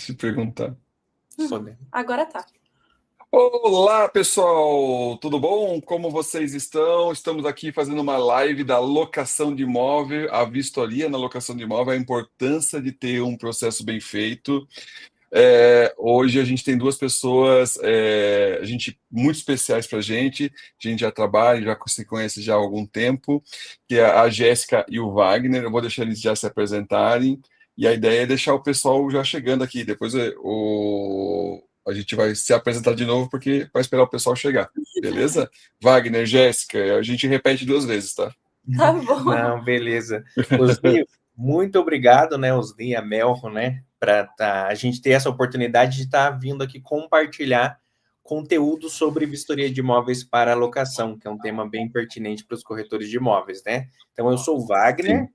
Deixa eu perguntar. Agora tá. Olá, pessoal! Tudo bom? Como vocês estão? Estamos aqui fazendo uma live da locação de imóvel, a vistoria na locação de imóvel, a importância de ter um processo bem feito. Hoje a gente tem duas pessoas, muito especiais para a gente já trabalha, já se conhece já há algum tempo, que é a Jéssica e o Wagner. Eu vou deixar eles já se apresentarem, e a ideia é deixar o pessoal já chegando aqui. Depois a gente vai se apresentar de novo, porque vai esperar o pessoal chegar, beleza? Wagner, Jéssica, a gente repete duas vezes, tá? Tá bom. Não, beleza. Osni, muito obrigado, né, Osni, a Melro, né, para a gente ter essa oportunidade de estar vindo aqui compartilhar conteúdo sobre vistoria de imóveis para locação, que é um tema bem pertinente para os corretores de imóveis, né? Então, eu sou o Wagner,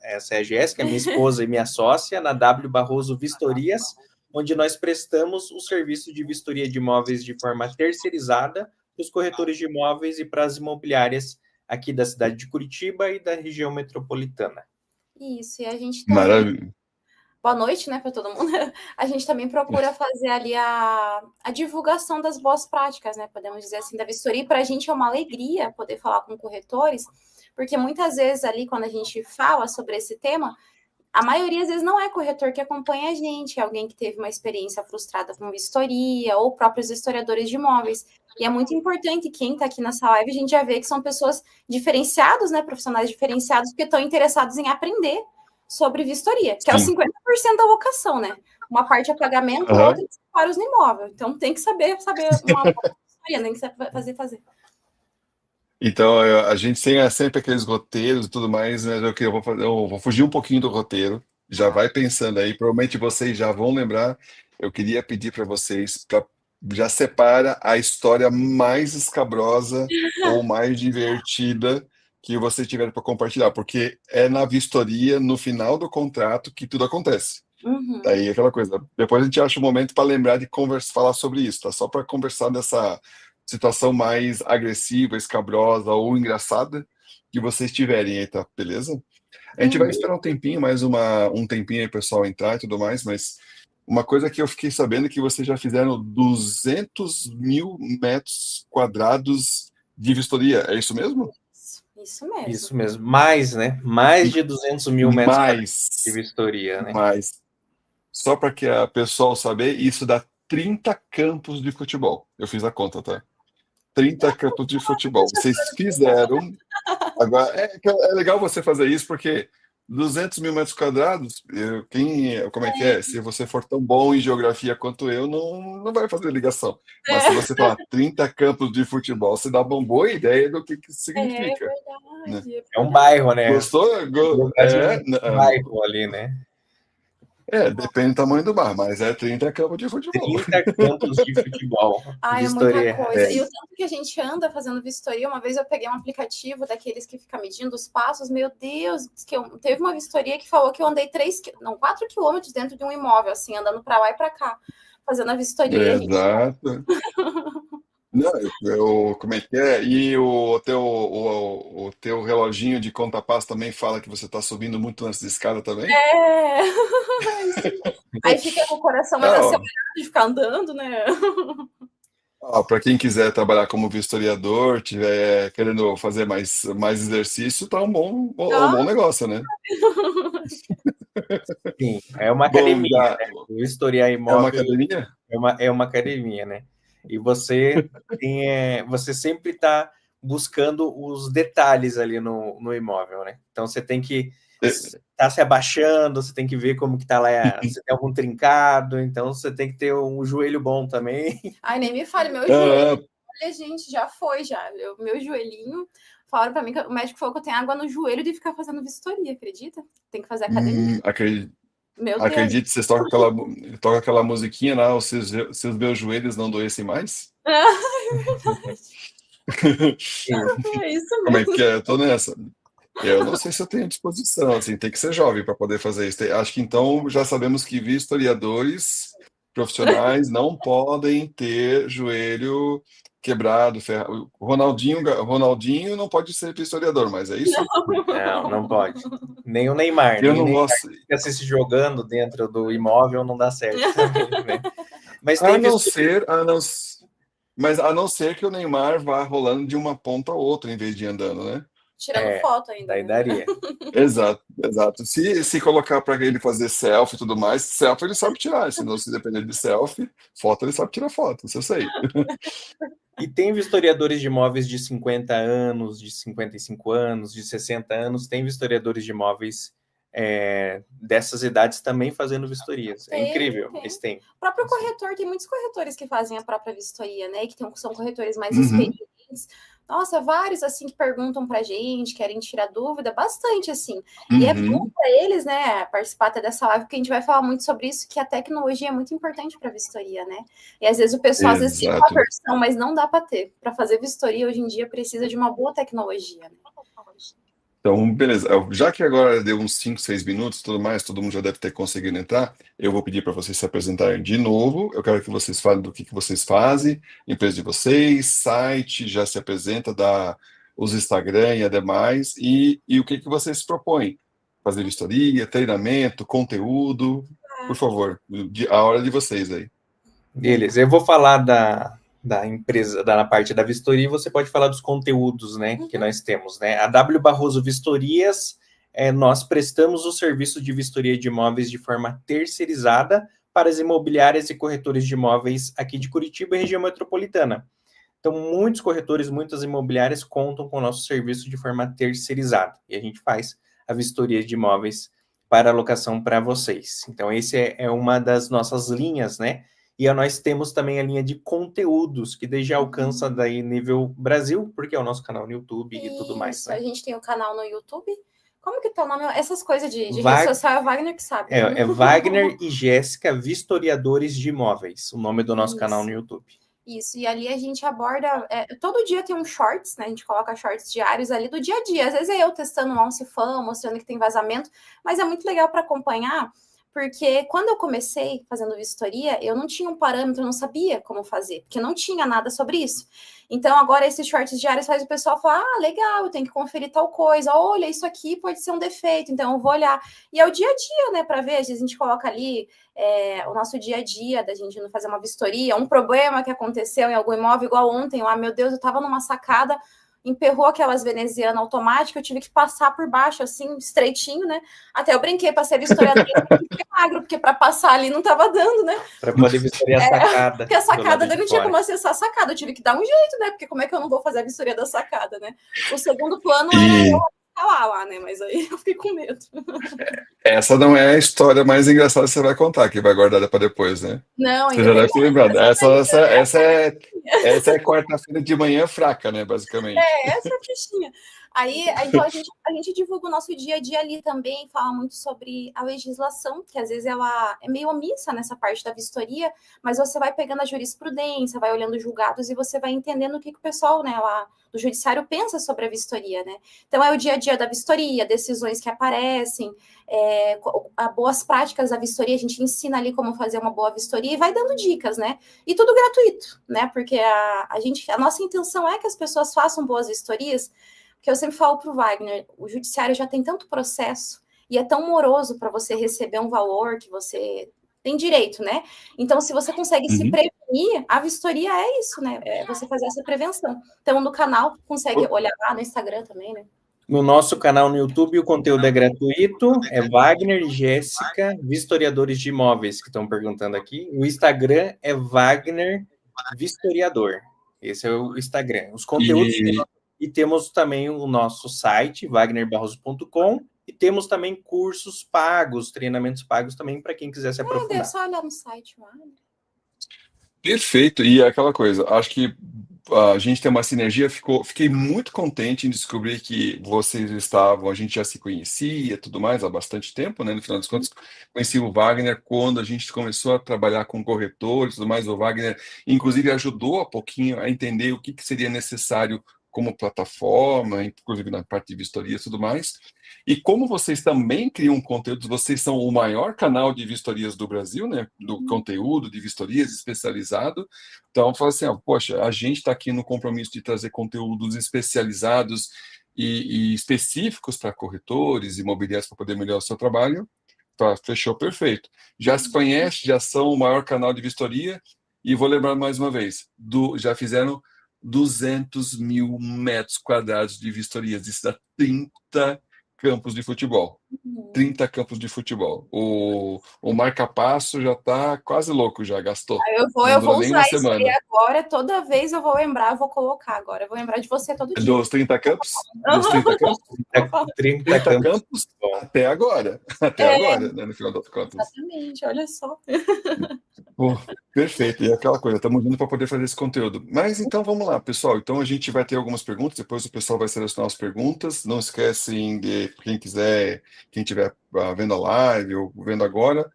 essa é a Jéssica, minha esposa e minha sócia, na W Barroso Vistorias, onde nós prestamos o serviço de vistoria de imóveis de forma terceirizada para os corretores de imóveis e para as imobiliárias aqui da cidade de Curitiba e da região metropolitana. Isso, e a gente também... Maravilha. Boa noite, né, para todo mundo. A gente também procura fazer ali a divulgação das boas práticas, né, podemos dizer assim, da vistoria. Para a gente é uma alegria poder falar com corretores, porque muitas vezes ali, quando a gente fala sobre esse tema, a maioria, às vezes, não é corretor que acompanha a gente, é alguém que teve uma experiência frustrada com vistoria, ou próprios historiadores de imóveis. E é muito importante, quem está aqui nessa live, a gente já vê que são pessoas diferenciadas, né, profissionais diferenciados, que estão interessados em aprender sobre vistoria, que é os 50% da locação, né? Uma parte é pagamento, outra é para os imóveis. Então, tem que saber uma vistoria, tem que fazer. Então, a gente tem sempre aqueles roteiros e tudo mais, mas eu vou fugir um pouquinho do roteiro. Já vai pensando aí, provavelmente vocês já vão lembrar. Eu queria pedir para vocês, já separa a história mais escabrosa ou mais divertida que você tiver para compartilhar, porque é na vistoria, no final do contrato, que tudo acontece. Daí aquela coisa. Depois a gente acha um momento para lembrar de falar sobre isso, tá? Só para conversar dessa situação mais agressiva, escabrosa ou engraçada que vocês tiverem aí, tá? Beleza? A gente vai esperar um tempinho, um tempinho aí o pessoal entrar e tudo mais, mas uma coisa que eu fiquei sabendo é que vocês já fizeram 200 mil metros quadrados de vistoria, é isso mesmo? Isso mesmo. Isso mesmo. Mais, né? Mais de 200 mil metros quadrados de vistoria, né? Mais. Só para que a pessoal saber, isso dá 30 campos de futebol. Eu fiz a conta, tá? 30 campos de futebol. Vocês fizeram. Agora, é legal você fazer isso, porque 200 mil metros quadrados, como é que é? Se você for tão bom em geografia quanto eu, não vai fazer ligação. Mas se você falar 30 campos de futebol, você dá uma boa ideia do que significa. É verdade. Né? É um bairro, né? Gostou? Um bairro ali, né? Depende do tamanho do bar, mas é 30 campos de futebol. 30 campos de futebol. É muita coisa. E o tanto que a gente anda fazendo vistoria, uma vez eu peguei um aplicativo daqueles que fica medindo os passos, meu Deus, teve uma vistoria que falou que eu andei 4 quilômetros dentro de um imóvel, assim, andando para lá e para cá, fazendo a vistoria. Exato. Não, como é que é? E o teu reloginho de conta-passo também fala que você está subindo muito antes de escada também? Aí fica com o coração mais acelerado de ficar andando, né? Para quem quiser trabalhar como vistoriador, tiver querendo fazer mais exercício, tá um bom negócio, né? Sim, é uma academia, né? Vistoriar imóvel. É uma academia? É uma academia, né? E você sempre está buscando os detalhes ali no imóvel, né? Então você tem que estar se abaixando, você tem que ver como que tá lá, se tem algum trincado, então você tem que ter um joelho bom também. Ai, nem me fale, meu joelho. Olha, gente, já foi. Meu joelhinho, falaram para mim que o médico falou que eu tenho água no joelho de ficar fazendo vistoria, acredita? Tem que fazer academia. Acredite, vocês tocam aquela musiquinha lá, se os meus joelhos não doessem mais? É verdade. É isso mesmo. Como é que é? Eu tô nessa. Eu não sei se eu tenho disposição, assim, tem que ser jovem para poder fazer isso. Acho que então já sabemos que vistoriadores profissionais não podem ter joelho quebrado, ferrado. O Ronaldinho não pode ser historiador, mas é isso? Não pode. Nem o Neymar. Eu nem não o Neymar gosto. fica se jogando dentro do imóvel, não dá certo também, né? Mas A tem não vistoria. mas a não ser que o Neymar vá rolando de uma ponta a outra em vez de andando, né? Tirando foto ainda. Daí né? daria. Exato, exato. Se colocar para ele fazer selfie e tudo mais, selfie ele sabe tirar, senão se depender de selfie, foto ele sabe tirar foto, isso eu sei. E tem vistoriadores de imóveis de 50 anos, de 55 anos, de 60 anos, tem vistoriadores de imóveis dessas idades também fazendo vistorias. É incrível, mas tem. O próprio corretor, tem muitos corretores que fazem a própria vistoria, né? Que são corretores mais Uhum. experientes. Nossa, vários assim que perguntam pra gente, querem tirar dúvida, bastante assim. E é bom Uhum. para eles, né, participar até dessa live, porque a gente vai falar muito sobre isso, que a tecnologia é muito importante para vistoria, né? E às vezes o pessoal às vezes tem uma Exato. versão, mas não dá para ter. Para fazer vistoria hoje em dia precisa de uma boa tecnologia, né? Então, beleza. Já que agora deu uns 5, 6 minutos, tudo mais, todo mundo já deve ter conseguido entrar, eu vou pedir para vocês se apresentarem de novo. Eu quero que vocês falem do que vocês fazem, empresa de vocês, site, já se apresenta, dá os Instagram e demais, e o que vocês propõem. Fazer vistoria, treinamento, conteúdo. Por favor, a hora de vocês aí. Beleza, eu vou falar da empresa, na parte da vistoria, e você pode falar dos conteúdos, né, que nós temos, né? A W Barroso Vistorias, nós prestamos o serviço de vistoria de imóveis de forma terceirizada para as imobiliárias e corretores de imóveis aqui de Curitiba e região metropolitana. Então, muitos corretores, muitas imobiliárias contam com o nosso serviço de forma terceirizada, e a gente faz a vistoria de imóveis para alocação para vocês. Então, esse é uma das nossas linhas, né? E nós temos também a linha de conteúdos, que daí já alcança daí nível Brasil, porque é o nosso canal no YouTube e tudo mais. Isso, Né? a gente tem o canal no YouTube. Como que tá o nome? Essas coisas de rede social é o Wagner que sabe. É Wagner e Jéssica, Vistoriadores de Imóveis, o nome do nosso canal no YouTube. Isso, e ali a gente aborda, todo dia tem um shorts, né, a gente coloca shorts diários ali do dia a dia, às vezes é eu testando um OnceFam, mostrando que tem vazamento, mas é muito legal para acompanhar, porque quando eu comecei fazendo vistoria, eu não tinha um parâmetro, eu não sabia como fazer, porque não tinha nada sobre isso. Então, agora esses shorts diários faz o pessoal falar, legal, eu tenho que conferir tal coisa, olha, isso aqui pode ser um defeito, então eu vou olhar. E é o dia a dia, né, para ver, às vezes a gente coloca ali o nosso dia a dia, da gente não fazer uma vistoria, um problema que aconteceu em algum imóvel, igual ontem, meu Deus, eu estava numa sacada, emperrou aquelas venezianas automáticas, eu tive que passar por baixo, assim, estreitinho, né? Até eu brinquei para ser vistoriadora, magro, porque para passar ali não estava dando, né? Para poder vistoriar a sacada. Porque a sacada daí não tinha como acessar a sacada, eu tive que dar um jeito, né? Porque como é que eu não vou fazer a vistoria da sacada, né? O segundo plano era eu lá, né? Mas aí eu fiquei com medo. Essa não é a história mais engraçada que você vai contar, que vai guardar para depois, né? Não, você já deve ter lembrado. Essa é quarta-feira de manhã fraca, né? Basicamente. Essa é a fichinha. Aí, então, a gente divulga o nosso dia a dia ali também, fala muito sobre a legislação, que às vezes ela é meio omissa nessa parte da vistoria, mas você vai pegando a jurisprudência, vai olhando os julgados e você vai entendendo o que o pessoal, né, lá do judiciário pensa sobre a vistoria, né? Então, é o dia a dia da vistoria, decisões que aparecem, boas práticas da vistoria, a gente ensina ali como fazer uma boa vistoria e vai dando dicas, né? E tudo gratuito, né? Porque a nossa intenção é que as pessoas façam boas vistorias, porque eu sempre falo para o Wagner, o judiciário já tem tanto processo e é tão moroso para você receber um valor que você tem direito, né? Então, se você consegue se prevenir, a vistoria é isso, né? É você fazer essa prevenção. Então, no canal, consegue olhar lá no Instagram também, né? No nosso canal no YouTube, o conteúdo é gratuito, é Wagner e Jéssica, Vistoriadores de Imóveis, que estão perguntando aqui. O Instagram é Wagner Vistoriador. Esse é o Instagram. Os conteúdos... E temos também o nosso site, wagnerbarroso.com, e temos também cursos pagos, treinamentos pagos também, para quem quiser se aprofundar. É só olhar no site, mano. Perfeito, e aquela coisa, acho que a gente tem uma sinergia, fiquei muito contente em descobrir que vocês a gente já se conhecia e tudo mais há bastante tempo, né? No final das contas, conheci o Wagner quando a gente começou a trabalhar com corretores e tudo mais. O Wagner, inclusive, ajudou um pouquinho a entender o que seria necessário como plataforma, inclusive na parte de vistoria e tudo mais. E como vocês também criam conteúdos, vocês são o maior canal de vistorias do Brasil, né? Do conteúdo de vistorias especializado. Então, fala assim, poxa, a gente está aqui no compromisso de trazer conteúdos especializados e específicos para corretores, imobiliários, para poder melhorar o seu trabalho. Tá, fechou, perfeito. Já se conhece, já são o maior canal de vistoria, e vou lembrar mais uma vez, já fizeram 200 mil metros quadrados de vistorias, isso dá 30 campos de futebol. 30 campos de futebol. O marca-passo já está quase louco, já gastou. Eu vou usar isso aí agora, toda vez eu vou lembrar, eu vou colocar agora. Eu vou lembrar de você todo dia. Dos 30 campos? Dos 30 campos? 30 campos até agora. Até agora, né, no final das contas. Exatamente, olha só. Pô, perfeito, e aquela coisa, estamos indo para poder fazer esse conteúdo. Mas então vamos lá, pessoal. Então a gente vai ter algumas perguntas, depois o pessoal vai selecionar as perguntas. Não esquecem de quem quiser, quem estiver vendo a live ou vendo agora,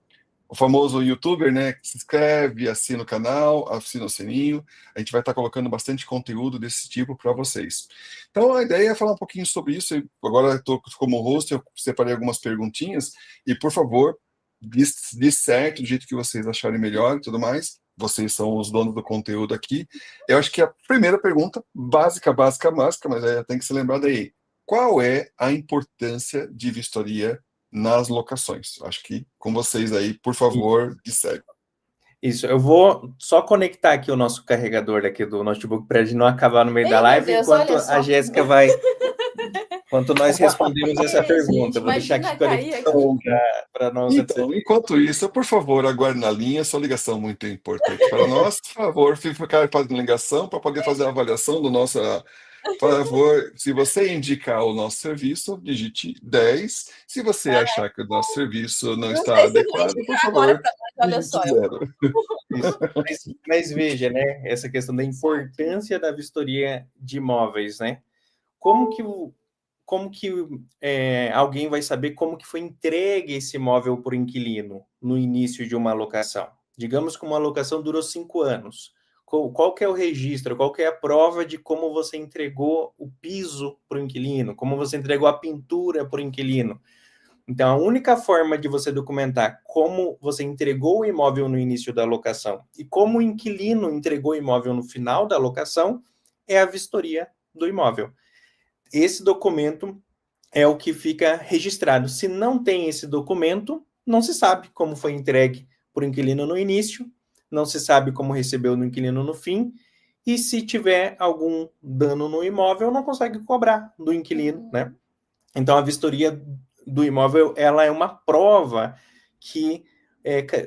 o famoso youtuber, né? Que se inscreve, assina o canal, assina o sininho. A gente vai estar colocando bastante conteúdo desse tipo para vocês. Então a ideia é falar um pouquinho sobre isso. Agora eu estou como host, eu separei algumas perguntinhas, e por favor, diz certo, do jeito que vocês acharem melhor e tudo mais. Vocês são os donos do conteúdo aqui. Eu acho que a primeira pergunta, básica, mas tem que se lembrar daí. Qual é a importância de vistoria nas locações? Acho que com vocês aí, por favor, disserem. Isso, eu vou só conectar aqui o nosso carregador aqui do notebook para a gente não acabar no meio da live, enquanto a Jéssica vai... Enquanto nós respondemos essa pergunta, vou deixar aqui conectado para nós. Então, enquanto isso, por favor, aguarde na linha, sua ligação muito importante para nós. Por favor, ficar fazendo ligação para poder fazer a avaliação do nosso... Por favor, se você indicar o nosso serviço, digite 10. Se você achar que o nosso serviço não está adequado, por favor, digite 0. Mas veja, né, essa questão da importância da vistoria de imóveis, né? Como que alguém vai saber como que foi entregue esse imóvel por inquilino no início de uma locação? Digamos que uma locação durou 5 anos. Qual que é o registro, qual que é a prova de como você entregou o piso para o inquilino, como você entregou a pintura para o inquilino? Então, a única forma de você documentar como você entregou o imóvel no início da locação e como o inquilino entregou o imóvel no final da locação é a vistoria do imóvel. Esse documento é o que fica registrado. Se não tem esse documento, não se sabe como foi entregue por inquilino no início, não se sabe como recebeu no inquilino no fim, e se tiver algum dano no imóvel, não consegue cobrar do inquilino, né? Então, a vistoria do imóvel, ela é uma prova que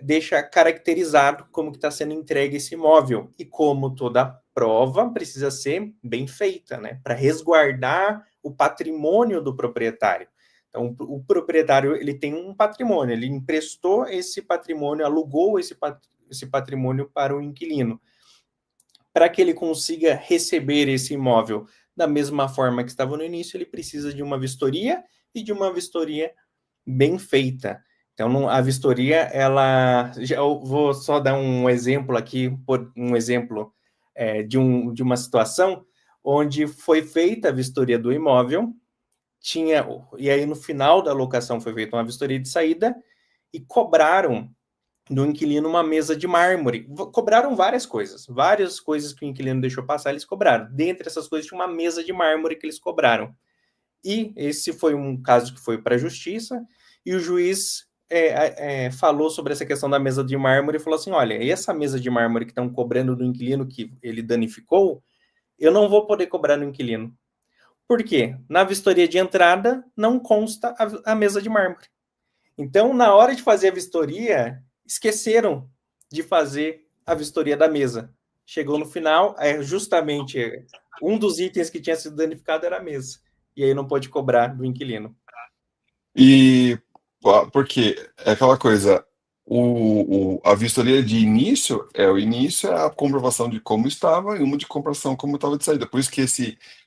deixa caracterizado como que está sendo entregue esse imóvel. E como toda prova, precisa ser bem feita, né? Para resguardar o patrimônio do proprietário. Então, o proprietário, ele tem um patrimônio, ele emprestou esse patrimônio, alugou esse patrimônio para o inquilino. Para que ele consiga receber esse imóvel da mesma forma que estava no início, ele precisa de uma vistoria e de uma vistoria bem feita. Então, a vistoria, eu vou só dar um exemplo aqui, de uma situação onde foi feita a vistoria do imóvel, e aí no final da locação foi feita uma vistoria de saída e cobraram do inquilino uma mesa de mármore. Cobraram várias coisas que o inquilino deixou passar, eles cobraram. Dentre essas coisas, tinha uma mesa de mármore que eles cobraram. E esse foi um caso que foi para a justiça, e o juiz falou sobre essa questão da mesa de mármore e falou assim, olha, essa mesa de mármore que estão cobrando do inquilino que ele danificou, eu não vou poder cobrar no inquilino. Por quê? Na vistoria de entrada não consta a mesa de mármore. Então, na hora de fazer a vistoria, esqueceram de fazer a vistoria da mesa. Chegou no final, justamente um dos itens que tinha sido danificado era a mesa. E aí não pode cobrar do inquilino. E porque é aquela coisa, a vistoria de início é a comprovação de como estava e uma de comprovação como estava de saída. Por isso que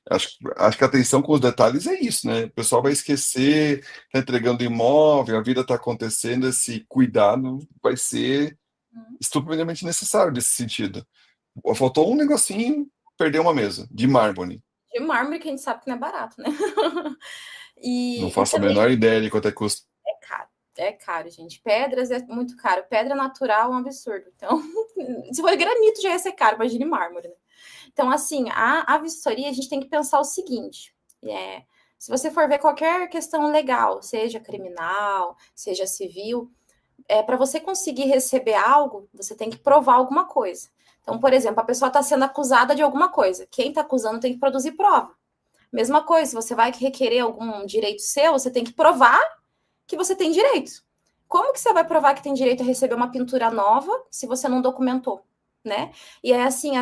acho que a atenção com os detalhes é isso, né? O pessoal vai esquecer, está entregando imóvel, a vida está acontecendo, esse cuidado vai ser estupidamente necessário nesse sentido. Faltou um negocinho, perdeu uma mesa de mármore. de mármore, que a gente sabe que não é barato, né? Não E faço a também menor ideia de quanto é que custa. é caro, gente. Pedras é muito caro. Pedra natural é um absurdo. Então, se for granito já ia ser caro, imagine mármore, né? Então, assim, a vistoria, a gente tem que pensar o seguinte: se você for ver qualquer questão legal, seja criminal, seja civil, para você conseguir receber algo, você tem que provar alguma coisa. Então, por exemplo, a pessoa está sendo acusada de alguma coisa. Quem está acusando tem que produzir prova. Mesma coisa, se você vai requerer algum direito seu, você tem que provar que você tem direito. Como que você vai provar que tem direito a receber uma pintura nova se você não documentou, né? E é assim,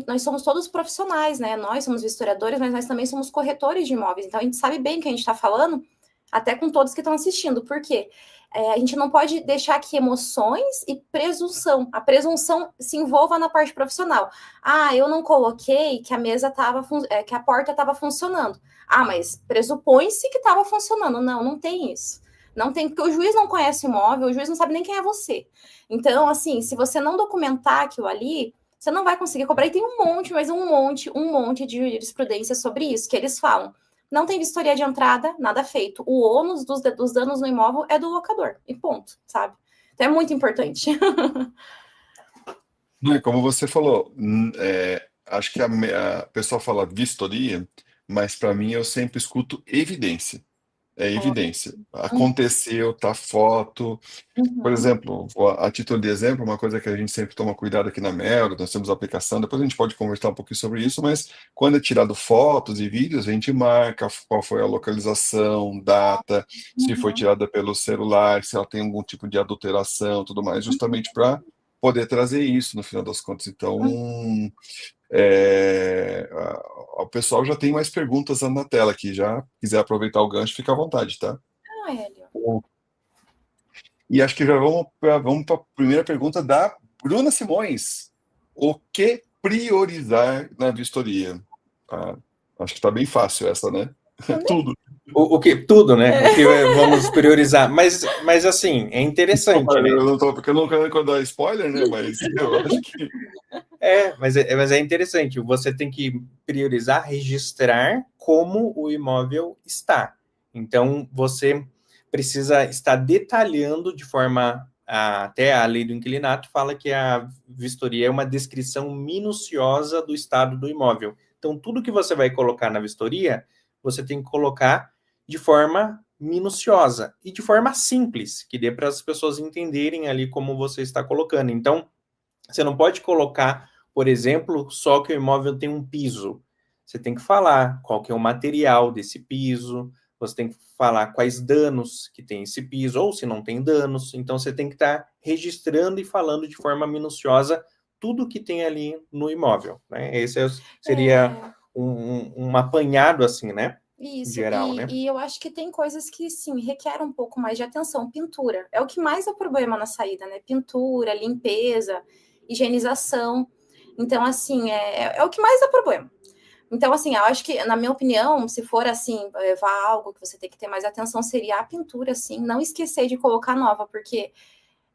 nós somos todos profissionais, né? Nós somos historiadores, mas nós também somos corretores de imóveis. Então a gente sabe bem o que a gente está falando, até com todos que estão assistindo. Por quê? A gente não pode deixar que emoções e presunção, a presunção se envolva na parte profissional. Ah, eu não coloquei que a mesa estava, que a porta estava funcionando. Ah, mas pressupõe-se que estava funcionando. Não, não tem isso. Não tem, porque o juiz não conhece o imóvel, o juiz não sabe nem quem é você. Então, assim, se você não documentar aquilo ali, você não vai conseguir cobrar. E tem um monte de jurisprudência sobre isso, que eles falam. Não tem vistoria de entrada, nada feito. O ônus dos danos no imóvel é do locador. E ponto, sabe? Então é muito importante. Como você falou, acho que a pessoa fala vistoria, mas para mim eu sempre escuto evidência. É evidência. Aconteceu, tá foto. Por exemplo, a título de exemplo, uma coisa que a gente sempre toma cuidado aqui na Mel, nós temos a aplicação, depois a gente pode conversar um pouquinho sobre isso, mas quando é tirado fotos e vídeos, a gente marca qual foi a localização, data, se foi tirada pelo celular, se ela tem algum tipo de adulteração, tudo mais, justamente para poder trazer isso no final das contas. Então, o pessoal já tem mais perguntas na tela aqui, já quiser aproveitar o gancho, fica à vontade, tá? Hélio. E acho que já vamos para a primeira pergunta da Bruna Simões. O que priorizar na vistoria? Acho que está bem fácil essa, né? Tudo. O que? Tudo, né? O que vamos priorizar. Mas assim, é interessante, né? Eu não tô, porque eu não quero dar spoiler, né? Mas eu acho que... Mas é interessante. Você tem que priorizar, registrar como o imóvel está. Então, você precisa estar detalhando de forma... Até a lei do inquilinato fala que a vistoria é uma descrição minuciosa do estado do imóvel. Então, tudo que você vai colocar na vistoria, você tem que colocar de forma minuciosa e de forma simples, que dê para as pessoas entenderem ali como você está colocando. Então, você não pode colocar, por exemplo, só que o imóvel tem um piso. Você tem que falar qual que é o material desse piso, você tem que falar quais danos que tem esse piso, ou se não tem danos. Então, você tem que estar registrando e falando de forma minuciosa tudo que tem ali no imóvel, né? Esse seria um apanhado, assim, né? Isso, geral, né? E eu acho que tem coisas que, sim, requerem um pouco mais de atenção. Pintura é o que mais é problema na saída, né? Pintura, limpeza, higienização. Então, assim, é o que mais dá problema. Então, assim, eu acho que, na minha opinião, se for, assim, levar algo que você tem que ter mais atenção, seria a pintura, assim. Não esquecer de colocar nova, porque...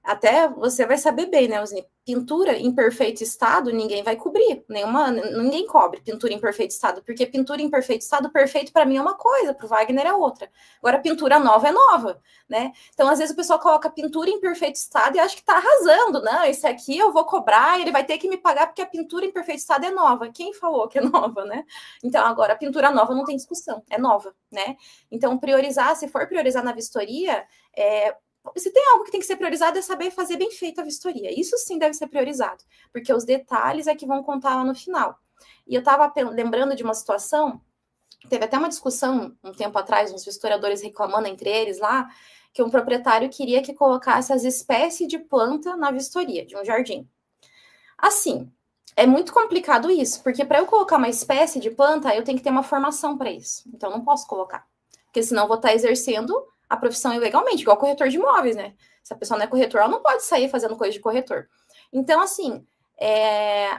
Até você vai saber bem, né, Osni? Pintura em perfeito estado, ninguém vai cobrir. Ninguém cobre pintura em perfeito estado, porque pintura em perfeito estado, perfeito para mim é uma coisa, para o Wagner é outra. Agora, pintura nova é nova, né? Então, às vezes, o pessoal coloca pintura em perfeito estado e acha que está arrasando. Não, esse aqui eu vou cobrar, ele vai ter que me pagar porque a pintura em perfeito estado é nova. Quem falou que é nova, né? Então, agora, a pintura nova não tem discussão, é nova, né? Então, priorizar, se for priorizar na vistoria, se tem algo que tem que ser priorizado é saber fazer bem feita a vistoria. Isso sim deve ser priorizado, porque os detalhes é que vão contar lá no final. E eu estava lembrando de uma situação, teve até uma discussão um tempo atrás, uns historiadores reclamando entre eles lá, que um proprietário queria que colocasse as espécies de planta na vistoria de um jardim. Assim, é muito complicado isso, porque para eu colocar uma espécie de planta, eu tenho que ter uma formação para isso. Então, eu não posso colocar, porque senão eu vou estar exercendo a profissão ilegalmente, igual corretor de imóveis, né? Se a pessoa não é corretor, ela não pode sair fazendo coisa de corretor. Então, assim,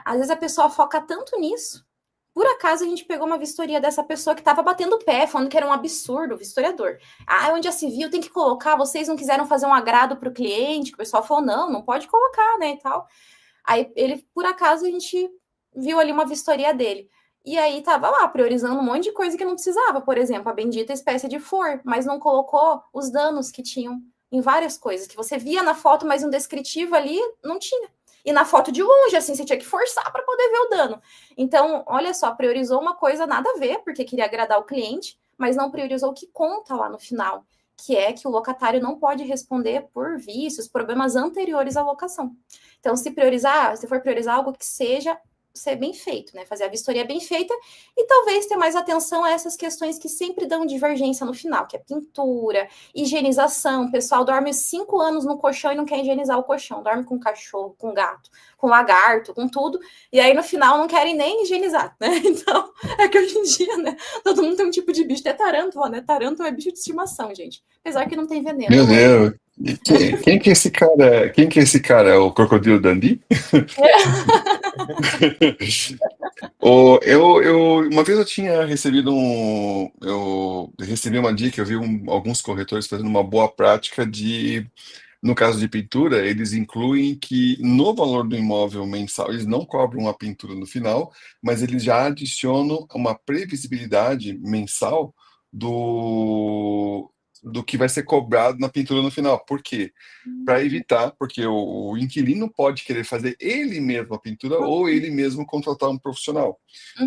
às vezes a pessoa foca tanto nisso. Por acaso, a gente pegou uma vistoria dessa pessoa que estava batendo o pé, falando que era um absurdo, o vistoriador. Onde já se viu, tem que colocar, vocês não quiseram fazer um agrado para o cliente, que o pessoal falou, não pode colocar, né, e tal. Aí, por acaso, a gente viu ali uma vistoria dele. E aí tava lá, priorizando um monte de coisa que não precisava. Por exemplo, a bendita espécie de flor, mas não colocou os danos que tinham em várias coisas, que você via na foto, mas um descritivo ali não tinha. E na foto de longe, assim, você tinha que forçar para poder ver o dano. Então, olha só, priorizou uma coisa nada a ver, porque queria agradar o cliente, mas não priorizou o que conta lá no final, que é que o locatário não pode responder por vícios, problemas anteriores à locação. Então, se for priorizar algo que seja ser bem feito, né? Fazer a vistoria bem feita e talvez ter mais atenção a essas questões que sempre dão divergência no final, que é pintura, higienização. O pessoal dorme 5 anos no colchão e não quer higienizar o colchão. Dorme com cachorro, com gato, com lagarto, com tudo. E aí, no final, não querem nem higienizar, né? Então, é que hoje em dia, né? Todo mundo tem um tipo de bicho. Até tarântula, né? Tarântula é bicho de estimação, gente. Apesar que não tem veneno. Meu Deus. Quem que é esse cara? Quem que é esse cara? É o Crocodilo Dundee? Uma vez eu tinha recebido eu recebi uma dica, eu vi alguns corretores fazendo uma boa prática no caso de pintura, eles incluem que no valor do imóvel mensal, eles não cobram a pintura no final, mas eles já adicionam uma previsibilidade mensal do que vai ser cobrado na pintura no final. Por quê? Para evitar, porque o inquilino pode querer fazer ele mesmo a pintura ou ele mesmo contratar um profissional.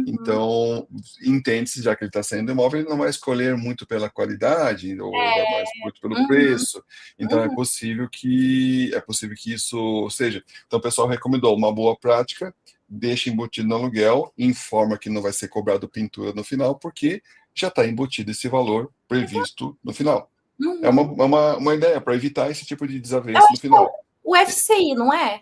Então, entende-se, já que ele está saindo do imóvel, ele não vai escolher muito pela qualidade ou vai mais muito pelo preço. Então, é possível que isso seja. Então, o pessoal recomendou uma boa prática, deixa embutido no aluguel, informa que não vai ser cobrado pintura no final, porque já está embutido esse valor previsto no final. É uma ideia para evitar esse tipo de desavença no final. O FCI, não é?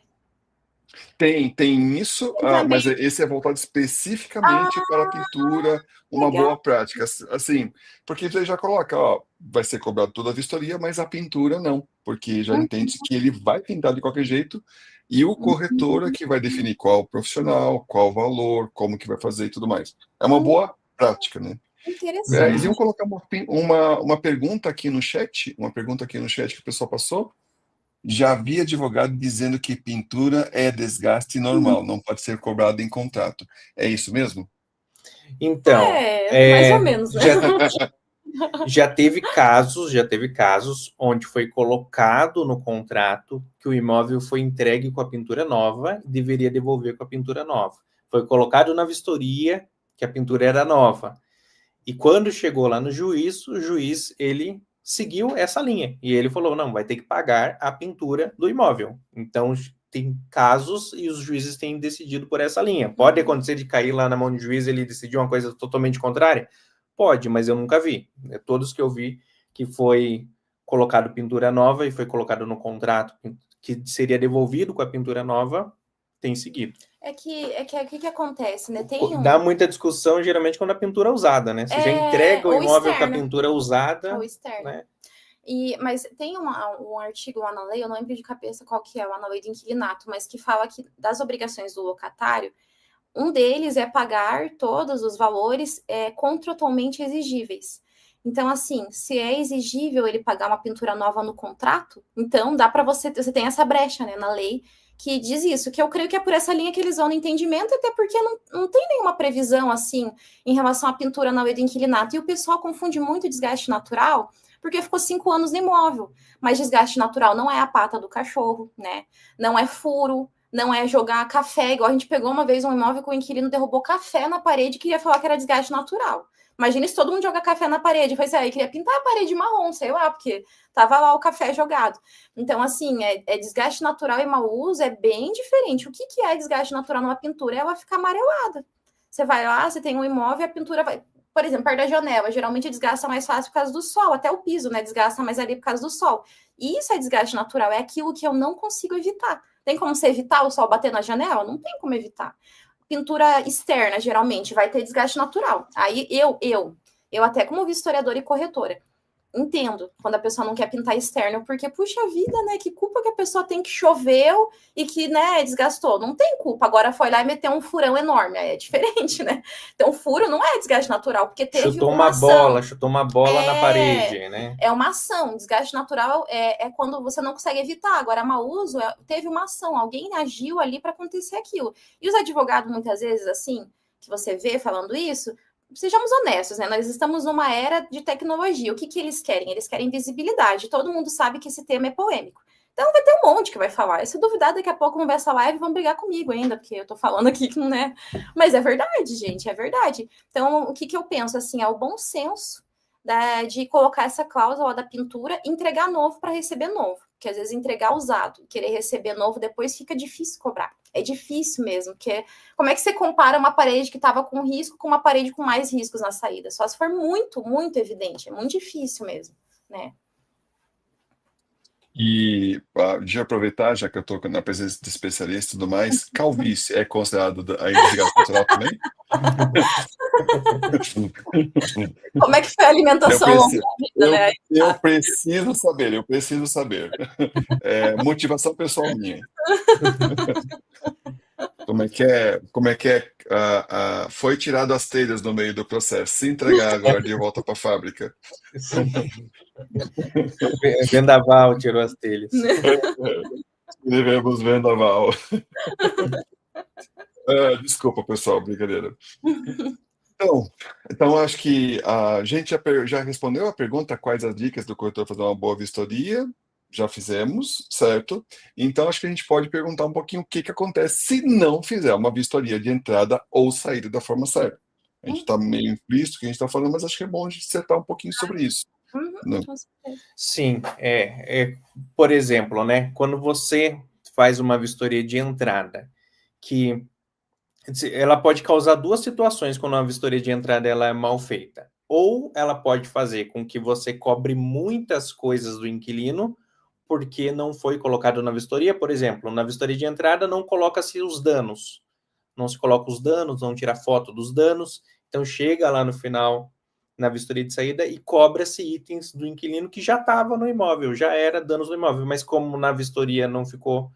Tem isso, mas esse é voltado especificamente para a pintura, uma legal. boa prática. Assim, porque você já coloca, ó, vai ser cobrado toda a vistoria, mas a pintura não, porque já entende que ele vai pintar de qualquer jeito e o corretor é que vai definir qual profissional, qual valor, como que vai fazer e tudo mais. É uma boa prática, né? Interessante. Eles iam colocar uma pergunta aqui no chat, que o pessoal passou. Já vi advogado dizendo que pintura é desgaste normal, não pode ser cobrado em contrato. É isso mesmo? Então, mais ou menos, né? já teve casos onde foi colocado no contrato que o imóvel foi entregue com a pintura nova e deveria devolver com a pintura nova. Foi colocado na vistoria que a pintura era nova. E quando chegou lá no juiz, o juiz, ele seguiu essa linha. E ele falou, não, vai ter que pagar a pintura do imóvel. Então, tem casos e os juízes têm decidido por essa linha. Pode acontecer de cair lá na mão do juiz e ele decidir uma coisa totalmente contrária? Pode, mas eu nunca vi. Todos que eu vi que foi colocado pintura nova e foi colocado no contrato que seria devolvido com a pintura nova, tem seguido. O que acontece, né? Dá muita discussão, geralmente, quando a pintura é usada, né? Você já entrega o imóvel com a pintura usada. Ou externo. Né? Mas tem um artigo lá na lei, eu não lembro de cabeça qual que é, lá na lei do inquilinato, mas que fala que das obrigações do locatário, um deles é pagar todos os valores contratualmente exigíveis. Então, assim, se é exigível ele pagar uma pintura nova no contrato, então dá para você tem essa brecha, né, na lei, que diz isso, que eu creio que é por essa linha que eles vão no entendimento, até porque não tem nenhuma previsão, assim, em relação à pintura na lei do inquilinato. E o pessoal confunde muito desgaste natural, porque ficou 5 anos no imóvel. Mas desgaste natural não é a pata do cachorro, né? Não é furo, não é jogar café, igual a gente pegou uma vez um imóvel que o inquilino derrubou café na parede e queria falar que era desgaste natural. Imagina se todo mundo joga café na parede. Foi aí, queria pintar a parede marrom, sei lá, porque tava lá o café jogado. Então, assim, desgaste natural e mau uso é bem diferente. O que é desgaste natural numa pintura? Ela fica amarelada. Você vai lá, você tem um imóvel e a pintura vai... Por exemplo, perto da janela, geralmente desgasta mais fácil por causa do sol, até o piso, né? Desgasta mais ali por causa do sol. E isso é desgaste natural, é aquilo que eu não consigo evitar. Tem como você evitar o sol bater na janela? Não tem como evitar. Pintura externa, geralmente, vai ter desgaste natural. Aí eu até como vistoriadora e corretora, entendo quando a pessoa não quer pintar externo, porque, puxa vida, né? Que culpa que a pessoa tem que choveu e que, né, desgastou. Não tem culpa. Agora foi lá e meteu um furão enorme. Aí é diferente, né? Então, furo não é desgaste natural, porque teve chutou uma bola na parede, né? É uma ação. Desgaste natural é quando você não consegue evitar. Agora, mau uso, teve uma ação. Alguém agiu ali para acontecer aquilo. E os advogados, muitas vezes, assim, que você vê falando isso, sejamos honestos, né? Nós estamos numa era de tecnologia. O que eles querem? Eles querem visibilidade. Todo mundo sabe que esse tema é polêmico. Então vai ter um monte que vai falar. E se duvidar, daqui a pouco vão ver essa live e vão brigar comigo ainda, porque eu tô falando aqui que não é. Mas é verdade, gente, é verdade. Então, o que eu penso, assim, é o bom senso de colocar essa cláusula da pintura, entregar novo para receber novo. Porque às vezes entregar usado, querer receber novo, depois fica difícil cobrar. É difícil mesmo, porque como é que você compara uma parede que estava com risco com uma parede com mais riscos na saída? Só se for muito, muito evidente. É muito difícil mesmo, né? E de aproveitar, já que eu estou na presença de especialista e tudo mais, calvície é considerado ainda desgaste natural também? Como é que foi a alimentação ao longo da vida, né? Eu preciso saber. Motivação pessoal minha. Como é que foi tirado as telhas no meio do processo, se entregar agora de volta para a fábrica. Vendaval tirou as telhas. Devemos vendaval. Desculpa, pessoal, brincadeira. Então acho que a gente já respondeu a pergunta quais as dicas do corretor fazer uma boa vistoria. Já fizemos, certo? Então, acho que a gente pode perguntar um pouquinho o que acontece se não fizer uma vistoria de entrada ou saída da forma certa. A gente está meio implícito que a gente está falando, mas acho que é bom a gente acertar um pouquinho sobre isso. Né? Sim, por exemplo, né, quando você faz uma vistoria de entrada, que ela pode causar duas situações quando uma vistoria de entrada ela é mal feita. Ou ela pode fazer com que você cobre muitas coisas do inquilino, porque não foi colocado na vistoria. Por exemplo, na vistoria de entrada não coloca-se os danos. Não se coloca os danos, não tira foto dos danos. Então chega lá no final, na vistoria de saída, e cobra-se itens do inquilino que já estava no imóvel, já era danos no imóvel. Mas como na vistoria não ficou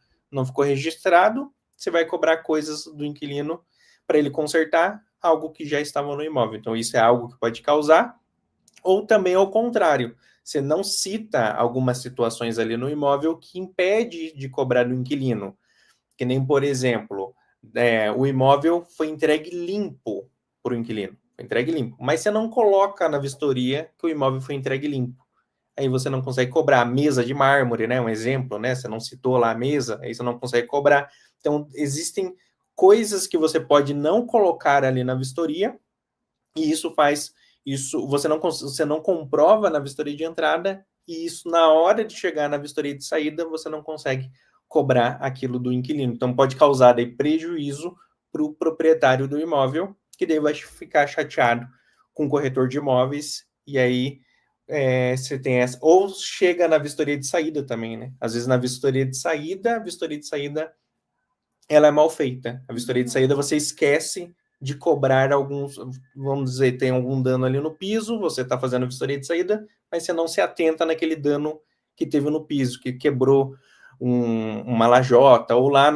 registrado, você vai cobrar coisas do inquilino para ele consertar algo que já estava no imóvel. Então isso é algo que pode causar. Ou também ao contrário, você não cita algumas situações ali no imóvel que impede de cobrar do inquilino. Que nem, por exemplo, o imóvel foi entregue limpo para o inquilino. Foi entregue limpo. Mas você não coloca na vistoria que o imóvel foi entregue limpo. Aí você não consegue cobrar. A mesa de mármore, né? Um exemplo, né? Você não citou lá a mesa, aí você não consegue cobrar. Então, existem coisas que você pode não colocar ali na vistoria, e isso faz... você não comprova na vistoria de entrada, e isso, na hora de chegar na vistoria de saída, você não consegue cobrar aquilo do inquilino. Então, pode causar daí prejuízo para o proprietário do imóvel, que daí vai ficar chateado com o corretor de imóveis, e aí você tem essa... Ou chega na vistoria de saída também, né? Às vezes, na vistoria de saída, ela é mal feita. A vistoria de saída, você esquece de cobrar alguns, vamos dizer, tem algum dano ali no piso, você está fazendo a vistoria de saída, mas você não se atenta naquele dano que teve no piso, que quebrou uma lajota, ou lá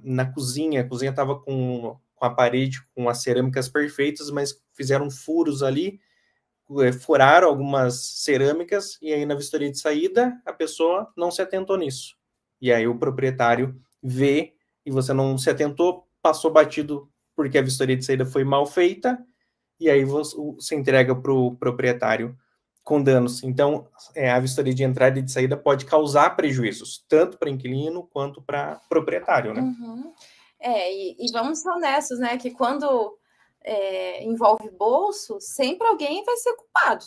na cozinha, a cozinha estava com a parede, com as cerâmicas perfeitas, mas fizeram furos ali, furaram algumas cerâmicas, e aí na vistoria de saída, a pessoa não se atentou nisso. E aí o proprietário vê, e você não se atentou, passou batido porque a vistoria de saída foi mal feita, e aí você entrega para o proprietário com danos. Então, a vistoria de entrada e de saída pode causar prejuízos, tanto para inquilino quanto para proprietário, né? Uhum. E vamos ser honestos, né, que quando envolve bolso, sempre alguém vai ser culpado.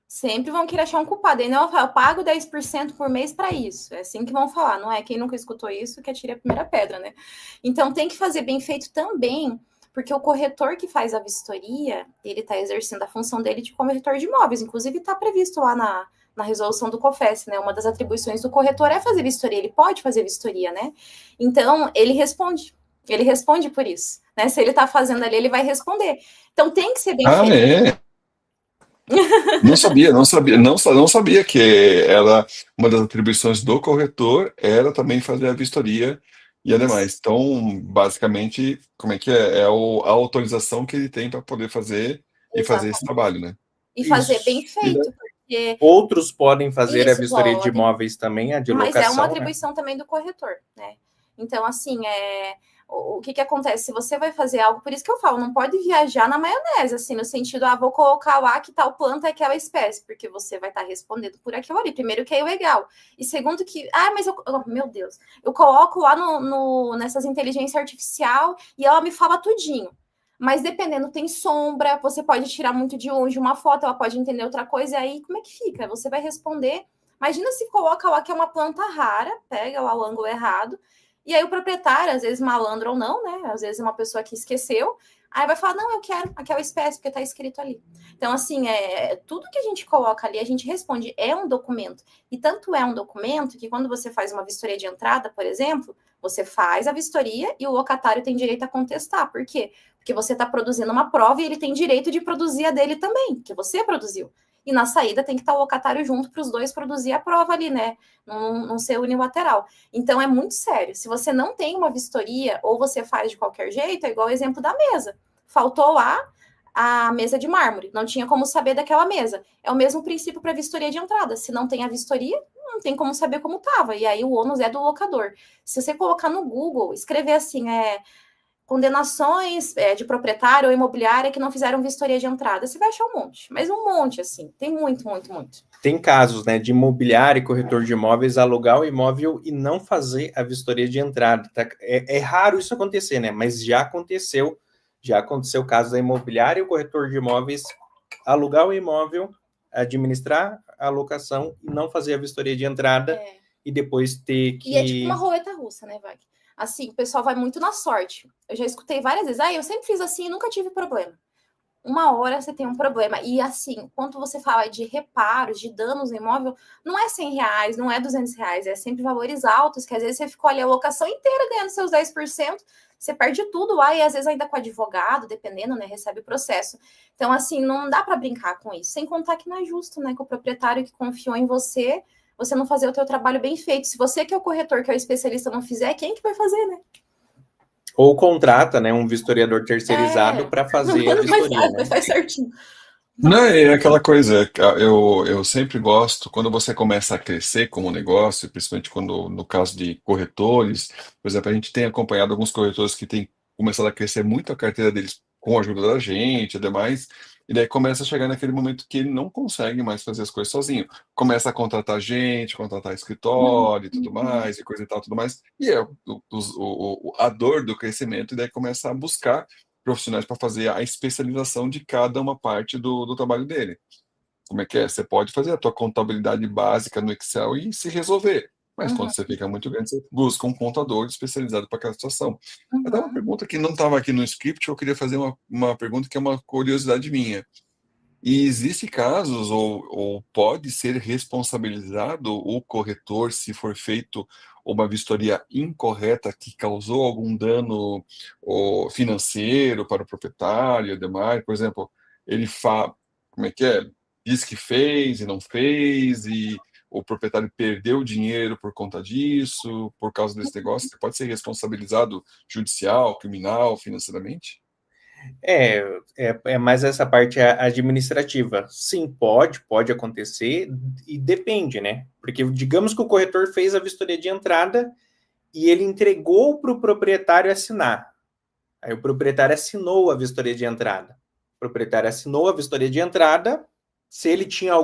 Sempre vão querer achar um culpado. E não, eu pago 10% por mês para isso. É assim que vão falar, não é? Quem nunca escutou isso, que atire a primeira pedra, né? Então, tem que fazer bem feito também, porque o corretor que faz a vistoria, ele está exercendo a função dele de corretor de imóveis. Inclusive, está previsto lá na resolução do COFES, né? Uma das atribuições do corretor é fazer vistoria. Ele pode fazer vistoria, né? Então, ele responde. Ele responde por isso. Né? Se ele está fazendo ali, ele vai responder. Então, tem que ser bem feito. Não sabia que uma das atribuições do corretor era também fazer a vistoria e ademais. Então, basicamente, como é que é? É a autorização que ele tem para poder fazer e fazer esse trabalho, né? E fazer bem feito, porque... Outros podem fazer a vistoria de imóveis também, a de locação. Mas é uma atribuição também do corretor, né? Então, assim, o que acontece? Se você vai fazer algo, por isso que eu falo, não pode viajar na maionese, assim, no sentido, vou colocar lá que tal planta é aquela espécie, porque você vai estar respondendo por aquilo ali. Primeiro que é ilegal. E segundo que, mas meu Deus, eu coloco lá nessas inteligência artificial e ela me fala tudinho. Mas dependendo, tem sombra, você pode tirar muito de longe uma foto, ela pode entender outra coisa, e aí como é que fica? Você vai responder. Imagina se coloca lá que é uma planta rara, pega lá o ângulo errado, e aí o proprietário, às vezes malandro ou não, né? Às vezes uma pessoa que esqueceu, aí vai falar, não, eu quero aquela espécie, porque tá escrito ali. Então, assim, tudo que a gente coloca ali, a gente responde, é um documento. E tanto é um documento que quando você faz uma vistoria de entrada, por exemplo, você faz a vistoria e o locatário tem direito a contestar. Por quê? Porque você está produzindo uma prova e ele tem direito de produzir a dele também, que você produziu. E na saída tem que estar o locatário junto para os dois produzir a prova ali, né? Não ser unilateral. Então é muito sério. Se você não tem uma vistoria ou você faz de qualquer jeito, é igual o exemplo da mesa. Faltou lá a mesa de mármore, não tinha como saber daquela mesa. É o mesmo princípio para vistoria de entrada. Se não tem a vistoria, não tem como saber como estava. E aí o ônus é do locador. Se você colocar no Google, escrever assim, condenações de proprietário ou imobiliária que não fizeram vistoria de entrada. Você vai achar um monte, mas um monte, assim. Tem muito, muito, muito. Tem casos, né, de imobiliário e corretor de imóveis alugar o imóvel e não fazer a vistoria de entrada. Tá? É raro isso acontecer, né? Mas já aconteceu o caso da imobiliária e o corretor de imóveis alugar o imóvel, administrar a locação e não fazer a vistoria de entrada e depois ter que... E é tipo uma roleta russa, né, Wagner? Assim, o pessoal vai muito na sorte. Eu já escutei várias vezes, eu sempre fiz assim e nunca tive problema. Uma hora você tem um problema. E assim, quando você fala de reparos, de danos no imóvel, não é R$100, não é R$200, é sempre valores altos, que às vezes você ficou ali a locação inteira ganhando seus 10%, você perde tudo lá e às vezes ainda com advogado, dependendo, né, recebe o processo. Então, assim, não dá para brincar com isso. Sem contar que não é justo, né, que o proprietário que confiou em você não fazer o teu trabalho bem feito. Se você que é o corretor, que é o especialista, não fizer, quem que vai fazer, né? Ou contrata, né, um vistoriador terceirizado para fazer a vistoria, né? Faz certinho. Não, é aquela coisa, eu sempre gosto, quando você começa a crescer como negócio, principalmente quando, no caso de corretores, por exemplo, a gente tem acompanhado alguns corretores que têm começado a crescer muito a carteira deles com a ajuda da gente e demais, e daí começa a chegar naquele momento que ele não consegue mais fazer as coisas sozinho. Começa a contratar gente, contratar escritório e tudo mais, e coisa e tal, tudo mais, e é a dor do crescimento, e daí começa a buscar profissionais para fazer a especialização de cada uma parte do trabalho dele. Como é que é? Você pode fazer a tua contabilidade básica no Excel e se resolver. Mas quando você fica muito grande, você busca um contador especializado para aquela situação. Até uma pergunta que não estava aqui no script, eu queria fazer uma pergunta que é uma curiosidade minha. E existe casos, ou pode ser responsabilizado o corretor se for feito uma vistoria incorreta que causou algum dano financeiro para o proprietário e demais? Por exemplo, ele como é que é? Diz que fez e não fez, e o proprietário perdeu o dinheiro por conta disso, por causa desse negócio. Você pode ser responsabilizado judicial, criminal, financeiramente? É mais essa parte administrativa. Sim, pode acontecer e depende, né? Porque digamos que o corretor fez a vistoria de entrada e ele entregou para o proprietário assinar. Aí o proprietário assinou a vistoria de entrada. O proprietário assinou a vistoria de entrada. Se ele tinha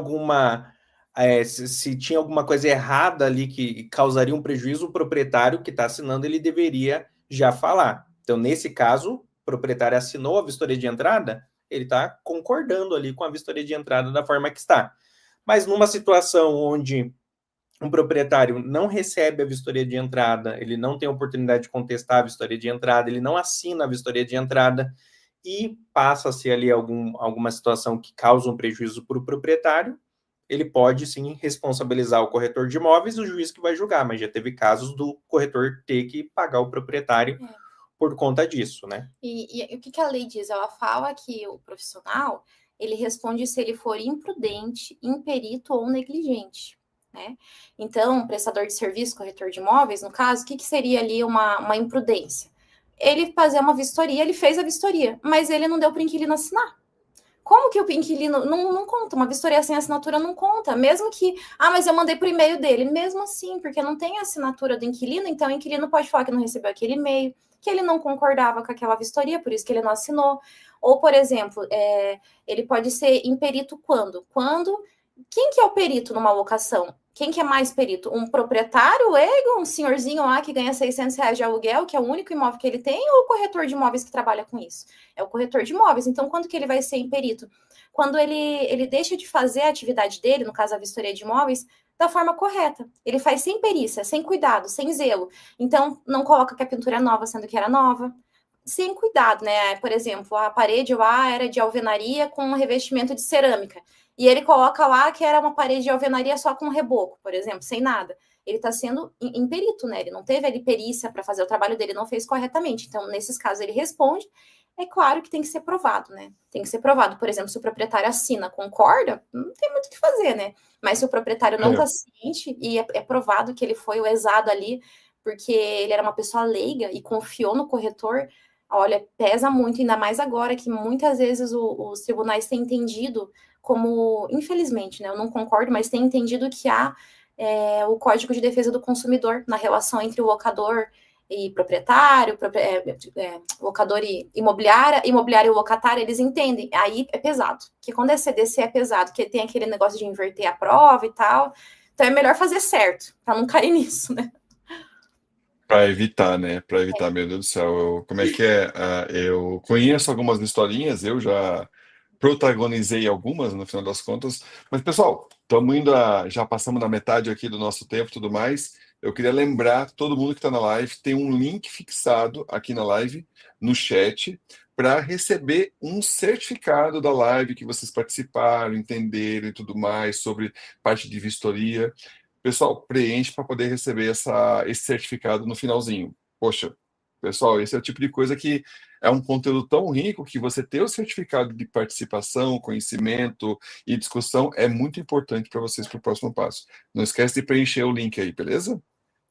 se tinha alguma coisa errada ali que causaria um prejuízo, o proprietário que está assinando, ele deveria já falar. Então, nesse caso, o proprietário assinou a vistoria de entrada, ele está concordando ali com a vistoria de entrada da forma que está. Mas numa situação onde um proprietário não recebe a vistoria de entrada, ele não tem a oportunidade de contestar a vistoria de entrada, ele não assina a vistoria de entrada e passa-se ali alguma situação que causa um prejuízo para o proprietário, ele pode sim responsabilizar o corretor de imóveis e o juiz que vai julgar, mas já teve casos do corretor ter que pagar o proprietário por conta disso, né? E o que a lei diz? Ela fala que o profissional, ele responde se ele for imprudente, imperito ou negligente, né? Então, prestador de serviço, corretor de imóveis, no caso, o que seria ali uma imprudência? Ele fazer uma vistoria, ele fez a vistoria, mas ele não deu para o inquilino assinar. Como que o inquilino não conta? Uma vistoria sem assinatura não conta, mesmo que, mas eu mandei por e-mail dele, mesmo assim, porque não tem a assinatura do inquilino, então o inquilino pode falar que não recebeu aquele e-mail, que ele não concordava com aquela vistoria, por isso que ele não assinou. Ou, por exemplo, ele pode ser imperito quando? Quem que é o perito numa locação? Quem que é mais perito? Um proprietário leigo, um senhorzinho lá que ganha R$600 de aluguel, que é o único imóvel que ele tem, ou o corretor de imóveis que trabalha com isso? É o corretor de imóveis. Então, quando que ele vai ser imperito? Quando ele deixa de fazer a atividade dele, no caso a vistoria de imóveis, da forma correta. Ele faz sem perícia, sem cuidado, sem zelo. Então, não coloca que a pintura é nova, sendo que era nova. Sem cuidado, né? Por exemplo, a parede lá era de alvenaria com um revestimento de cerâmica. E ele coloca lá que era uma parede de alvenaria só com reboco, por exemplo, sem nada. Ele está sendo imperito, né? Ele não teve ali perícia para fazer o trabalho dele, não fez corretamente. Então, nesses casos, ele responde. É claro que tem que ser provado, né? Tem que ser provado. Por exemplo, se o proprietário assina, concorda, não tem muito o que fazer, né? Mas se o proprietário não está ciente e é provado que ele foi lesado ali porque ele era uma pessoa leiga e confiou no corretor, olha, pesa muito, ainda mais agora que muitas vezes os tribunais têm entendido como, infelizmente, né, eu não concordo, mas têm entendido que há o Código de Defesa do Consumidor na relação entre o locador e proprietário, locador e imobiliária e o locatário, eles entendem, aí é pesado, porque quando é CDC é pesado, porque tem aquele negócio de inverter a prova e tal, então é melhor fazer certo, para não cair nisso, né? Para evitar, né? Para evitar, meu Deus do céu. Como é que é? Eu conheço algumas historinhas, eu já protagonizei algumas, no final das contas. Mas, pessoal, estamos indo já passamos da metade aqui do nosso tempo e tudo mais. Eu queria lembrar todo mundo que está na live, tem um link fixado aqui na live, no chat, para receber um certificado da live que vocês participaram, entenderam e tudo mais sobre parte de vistoria. Pessoal, preenche para poder receber esse certificado no finalzinho. Poxa, pessoal, esse é o tipo de coisa que é um conteúdo tão rico que você ter o certificado de participação, conhecimento e discussão é muito importante para vocês para o próximo passo. Não esquece de preencher o link aí, beleza?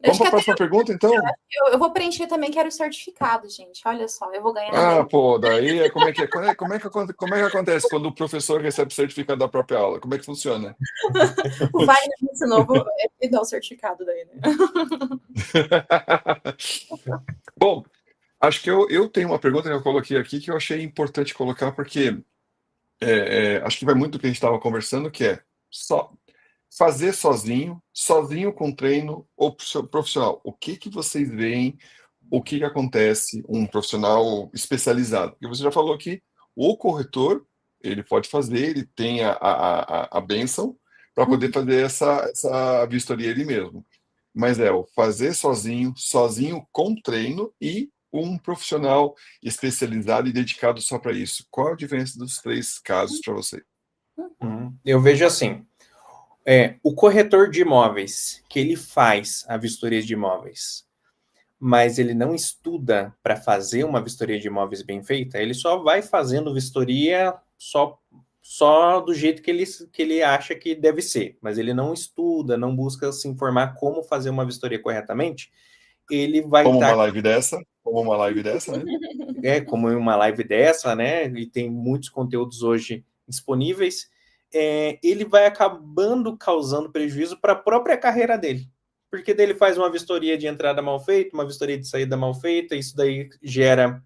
Vamos para a próxima pergunta, então? Eu vou preencher também, quero o certificado, gente. Olha só, eu vou ganhar. Pô, daí como é que acontece quando o professor recebe o certificado da própria aula? Como é que funciona? O Wagner me ensinou, ele dá o certificado daí, né? Bom, acho que eu tenho uma pergunta que eu coloquei aqui que eu achei importante colocar, porque acho que vai muito do que a gente estava conversando, que é só fazer sozinho com treino ou profissional. O que vocês veem, o que acontece um profissional especializado? Porque você já falou que o corretor, ele pode fazer, ele tem a bênção para poder fazer essa vistoria ele mesmo. Mas o fazer sozinho com treino e um profissional especializado e dedicado só para isso. Qual a diferença dos três casos para você? Eu vejo assim, o corretor de imóveis, que ele faz a vistoria de imóveis, mas ele não estuda para fazer uma vistoria de imóveis bem feita, ele só vai fazendo vistoria só do jeito que ele acha que deve ser, mas ele não estuda, não busca se informar como fazer uma vistoria corretamente, ele vai Como uma live dessa, né? Como uma live dessa, né? E tem muitos conteúdos hoje disponíveis, ele vai acabando causando prejuízo para a própria carreira dele. Porque daí ele faz uma vistoria de entrada mal feita, uma vistoria de saída mal feita, isso daí gera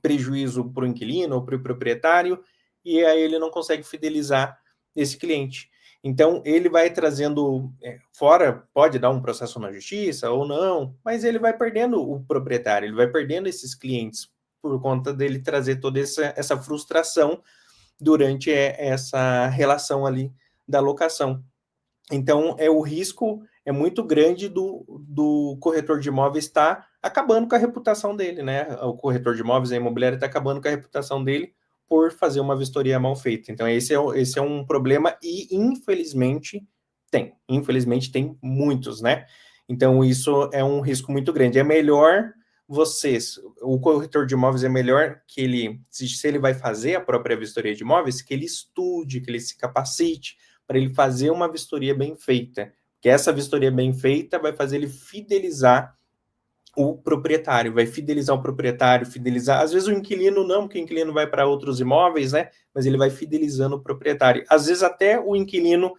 prejuízo para o inquilino ou para o proprietário, e aí ele não consegue fidelizar esse cliente. Então, ele vai trazendo, fora, pode dar um processo na justiça ou não, mas ele vai perdendo o proprietário, ele vai perdendo esses clientes por conta dele trazer toda essa frustração durante essa relação ali da locação. Então, o risco é muito grande do corretor de imóveis estar acabando com a reputação dele, né? O corretor de imóveis, a imobiliária, está acabando com a reputação dele por fazer uma vistoria mal feita. Então, esse é um problema e, infelizmente, tem muitos, né? Então, isso é um risco muito grande. É melhor o corretor de imóveis é melhor que ele, se ele vai fazer a própria vistoria de imóveis, que ele estude, que ele se capacite para ele fazer uma vistoria bem feita. Que essa vistoria bem feita vai fazer ele fidelizar o proprietário, às vezes o inquilino não, porque o inquilino vai para outros imóveis, né, mas ele vai fidelizando o proprietário. Às vezes até o inquilino,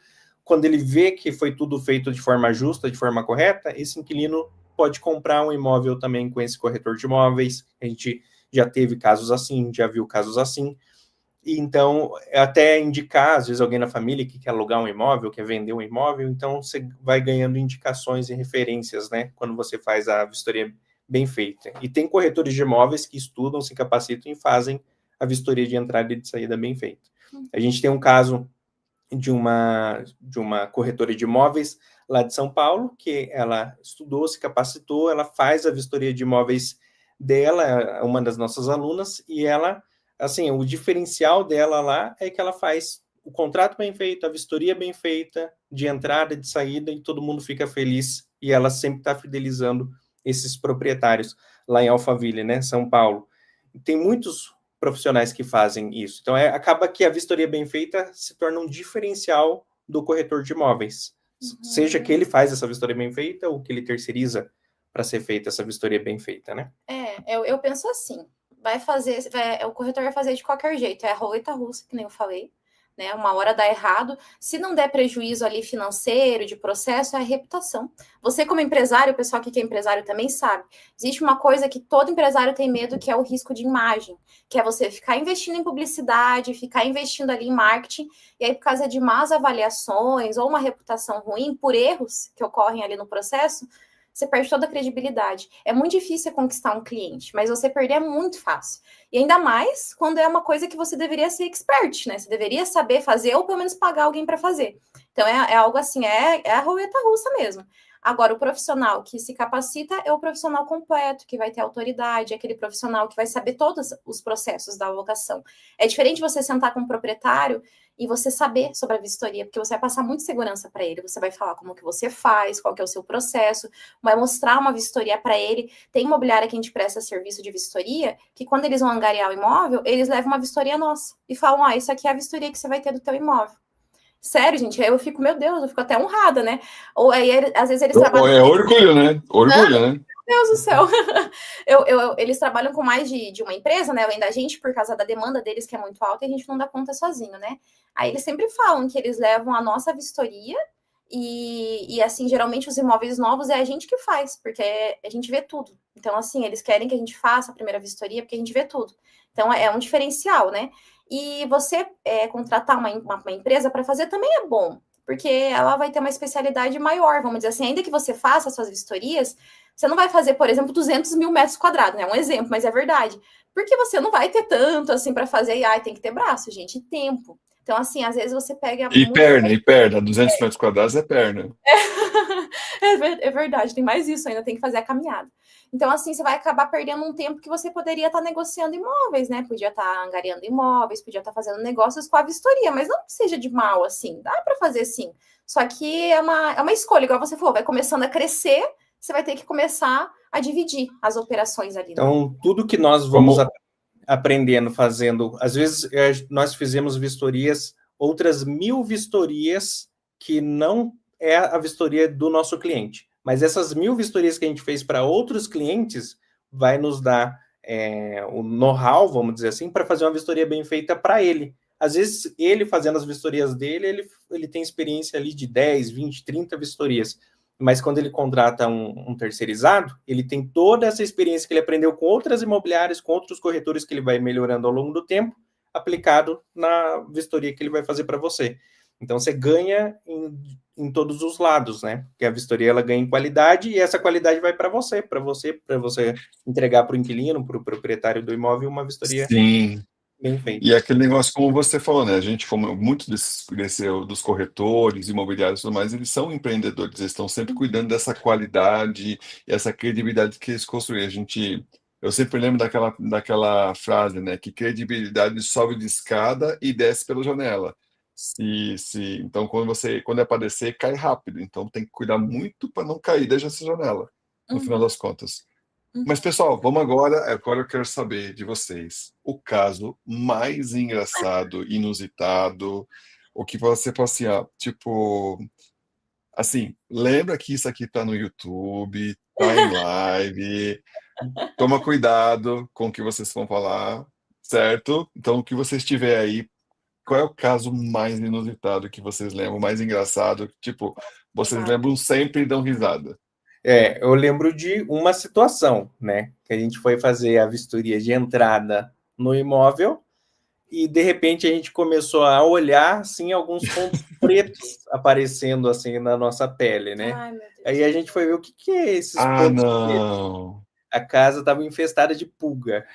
quando ele vê que foi tudo feito de forma justa, de forma correta, esse inquilino pode comprar um imóvel também com esse corretor de imóveis. A gente já teve casos assim, já viu casos assim. E então, até indicar, às vezes, alguém na família que quer alugar um imóvel, quer vender um imóvel, então você vai ganhando indicações e referências, né? Quando você faz a vistoria bem feita. E tem corretores de imóveis que estudam, se capacitam e fazem a vistoria de entrada e de saída bem feita. A gente tem um caso de uma corretora de imóveis lá de São Paulo, que ela estudou, se capacitou, ela faz a vistoria de imóveis dela, uma das nossas alunas, e ela, assim, o diferencial dela lá é que ela faz o contrato bem feito, a vistoria bem feita, de entrada e de saída, e todo mundo fica feliz, e ela sempre está fidelizando esses proprietários lá em Alphaville, né, São Paulo. Tem muitos profissionais que fazem isso. Então, acaba que a vistoria bem feita se torna um diferencial do corretor de imóveis. Seja que ele faz essa vistoria bem feita ou que ele terceiriza para ser feita essa vistoria bem feita, né? Eu penso assim, o corretor vai fazer de qualquer jeito, é a roleta russa, que nem eu falei, né? Uma hora dá errado. Se não der prejuízo ali financeiro, de processo, é a reputação. Você, como empresário, o pessoal que é empresário também sabe, existe uma coisa que todo empresário tem medo, que é o risco de imagem, que é você ficar investindo em publicidade, ficar investindo ali em marketing, e aí, por causa de más avaliações ou uma reputação ruim, por erros que ocorrem ali no processo, você perde toda a credibilidade. É muito difícil conquistar um cliente, mas você perder é muito fácil. E ainda mais quando é uma coisa que você deveria ser expert, né? Você deveria saber fazer ou pelo menos pagar alguém para fazer. Então é algo assim, é a roleta russa mesmo. Agora, o profissional que se capacita é o profissional completo, que vai ter autoridade, é aquele profissional que vai saber todos os processos da alocação. É diferente você sentar com um proprietário e você saber sobre a vistoria, porque você vai passar muita segurança para ele, você vai falar como que você faz, qual que é o seu processo, vai mostrar uma vistoria para ele. Tem imobiliária que a gente presta serviço de vistoria, que quando eles vão angariar o imóvel, eles levam uma vistoria nossa e falam, isso aqui é a vistoria que você vai ter do teu imóvel. Sério, gente, aí eu fico, meu Deus, eu fico até honrada, né? Ou aí, às vezes, eles trabalham... É orgulho, né? Orgulho, né? Meu Deus do céu. Eles trabalham com mais de uma empresa, né? Além da gente, por causa da demanda deles, que é muito alta, e a gente não dá conta sozinho, né? Aí eles sempre falam que eles levam a nossa vistoria e assim, geralmente os imóveis novos é a gente que faz, porque a gente vê tudo. Então, assim, eles querem que a gente faça a primeira vistoria, porque a gente vê tudo. Então, é um diferencial, né? E você contratar uma empresa para fazer também é bom, porque ela vai ter uma especialidade maior, vamos dizer assim, ainda que você faça as suas vistorias, você não vai fazer, por exemplo, 200 mil metros quadrados, né? Um exemplo, mas é verdade. Porque você não vai ter tanto, assim, para fazer, e tem que ter braço, gente, e tempo. Então, assim, às vezes você pega... E perna, 200 metros quadrados é perna. É verdade, tem mais isso ainda, tem que fazer a caminhada. Então, assim, você vai acabar perdendo um tempo que você poderia estar negociando imóveis, né? Podia estar angariando imóveis, podia estar fazendo negócios com a vistoria, mas não que seja de mal, assim, dá para fazer sim. Só que é uma escolha, igual você falou, vai começando a crescer, você vai ter que começar a dividir as operações ali. Então, tudo que nós vamos aprendendo, fazendo, às vezes nós fizemos vistorias, outras 1000 vistorias que não é a vistoria do nosso cliente. Mas essas 1000 vistorias que a gente fez para outros clientes vai nos dar o know-how, vamos dizer assim, para fazer uma vistoria bem feita para ele. Às vezes, ele fazendo as vistorias dele, ele tem experiência ali de 10, 20, 30 vistorias. Mas quando ele contrata um terceirizado, ele tem toda essa experiência que ele aprendeu com outras imobiliárias, com outros corretores que ele vai melhorando ao longo do tempo, aplicado na vistoria que ele vai fazer para você. Então, você ganha em todos os lados, né? Porque a vistoria, ela ganha em qualidade e essa qualidade vai para você entregar para o inquilino, para o proprietário do imóvel, uma vistoria bem feita. E aquele negócio, como você falou, né? A gente, como muitos dos corretores, imobiliários e tudo mais, eles são empreendedores, eles estão sempre cuidando dessa qualidade e essa credibilidade que eles construíram. Eu sempre lembro daquela frase, né? Que credibilidade sobe de escada e desce pela janela. Então, quando é para descer, cai rápido. Então, tem que cuidar muito para não cair desde essa janela, no final das contas. Mas, pessoal, vamos agora eu quero saber de vocês o caso mais engraçado, inusitado, o que você fala assim, tipo, assim, lembra que isso aqui tá no YouTube, tá em live, toma cuidado com o que vocês vão falar, certo? Então, o que vocês tiver aí, qual é o caso mais inusitado que vocês lembram, mais engraçado, tipo, vocês lembram sempre e dão risada? Eu lembro de uma situação, né? Que a gente foi fazer a vistoria de entrada no imóvel e, de repente, a gente começou a olhar, assim, alguns pontos pretos aparecendo, assim, na nossa pele, né? Ai, meu Deus. Aí a gente foi ver o que é esses Ah, pontos pretos. não. A casa estava infestada de pulga.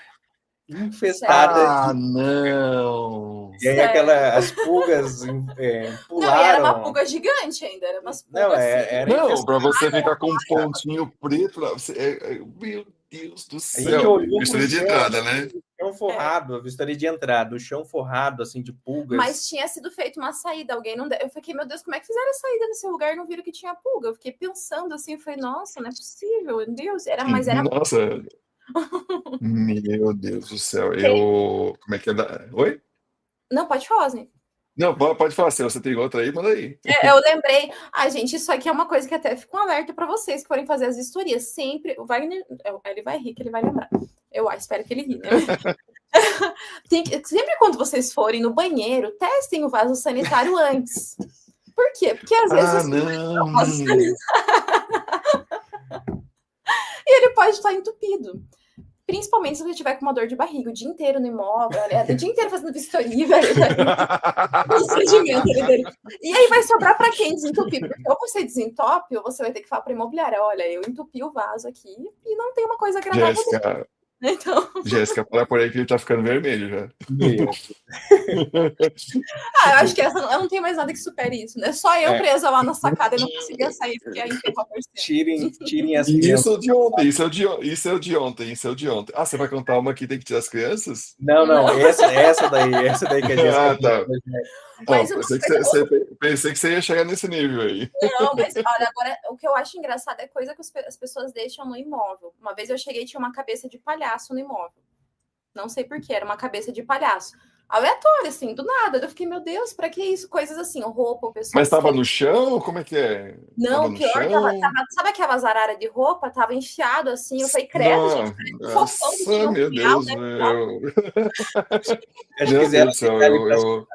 Infestada. Ah, não. E aí as pulgas Não, e era uma pularam. pulga gigante ainda, era umas Não, pulgas era assim. Não, para infestada. você ficar com um pontinho preto lá, meu Deus do A gente céu. olhou pro Vistoria de chão, entrada, né? o chão forrado, a vistoria de entrada, o chão forrado, assim, de pulgas. Mas tinha sido feita uma saída, alguém não deu. Eu fiquei, meu Deus, como é que fizeram a saída nesse lugar e não viram que tinha pulga? Eu fiquei pensando assim, eu falei, nossa, não é possível, meu Deus. Mas era. Nossa, meu Deus do céu. Tem- Como é que é? Oi? Não, pode falar, assim. Não, pode falar. Se você tem outra aí, manda aí. Eu lembrei. Ai, gente, isso aqui é uma coisa que até fica um alerta para vocês que forem fazer as vistorias. Sempre. O Wagner. Ele vai rir, que ele vai lembrar. Eu espero que ele ri, né? Sempre quando vocês forem no banheiro, testem o vaso sanitário antes. Por quê? Porque às vezes Ah, você não. o vaso sanitário e ele pode estar entupido. Principalmente se você tiver com uma dor de barriga o dia inteiro no imóvel, né? O dia inteiro fazendo vistoria, velho. E aí vai sobrar para quem desentupir? Porque ou você desentope, ou você vai ter que falar para a imobiliária: olha, eu entupi o vaso aqui e não tem uma coisa agradável. Jéssica, Então, Jéssica, para por aí que ele tá ficando vermelho já. Meu. eu acho que essa, eu não tenho mais nada que supere isso, né? Só eu presa lá na sacada e não conseguia sair, porque aí tem uma porcenta. Tirem as Isso crianças. é o de ontem, isso é o de ontem. Ah, você vai contar uma que tem que tirar as crianças? Não, essa daí que a Jéssica. Ah, tá. Mas Bom, pensei que você ia chegar nesse nível aí. Não, mas olha, agora o que eu acho engraçado é coisa que as pessoas deixam no imóvel. Uma vez eu cheguei e tinha uma cabeça de palhaço no imóvel. Não sei porquê, era uma cabeça de palhaço. Aleatório, assim, do nada. Eu fiquei, meu Deus, pra que isso? Coisas assim, roupa, o pessoal. Mas estava no chão? Como é que é? Não, Tava no pior, chão? sabe aquelas araras de roupa? Tava enfiado assim. Eu falei, credo, gente, fofão do Nossa, meu Deus, né? meu Acho Deus quiseram do céu, ficar ali pra eu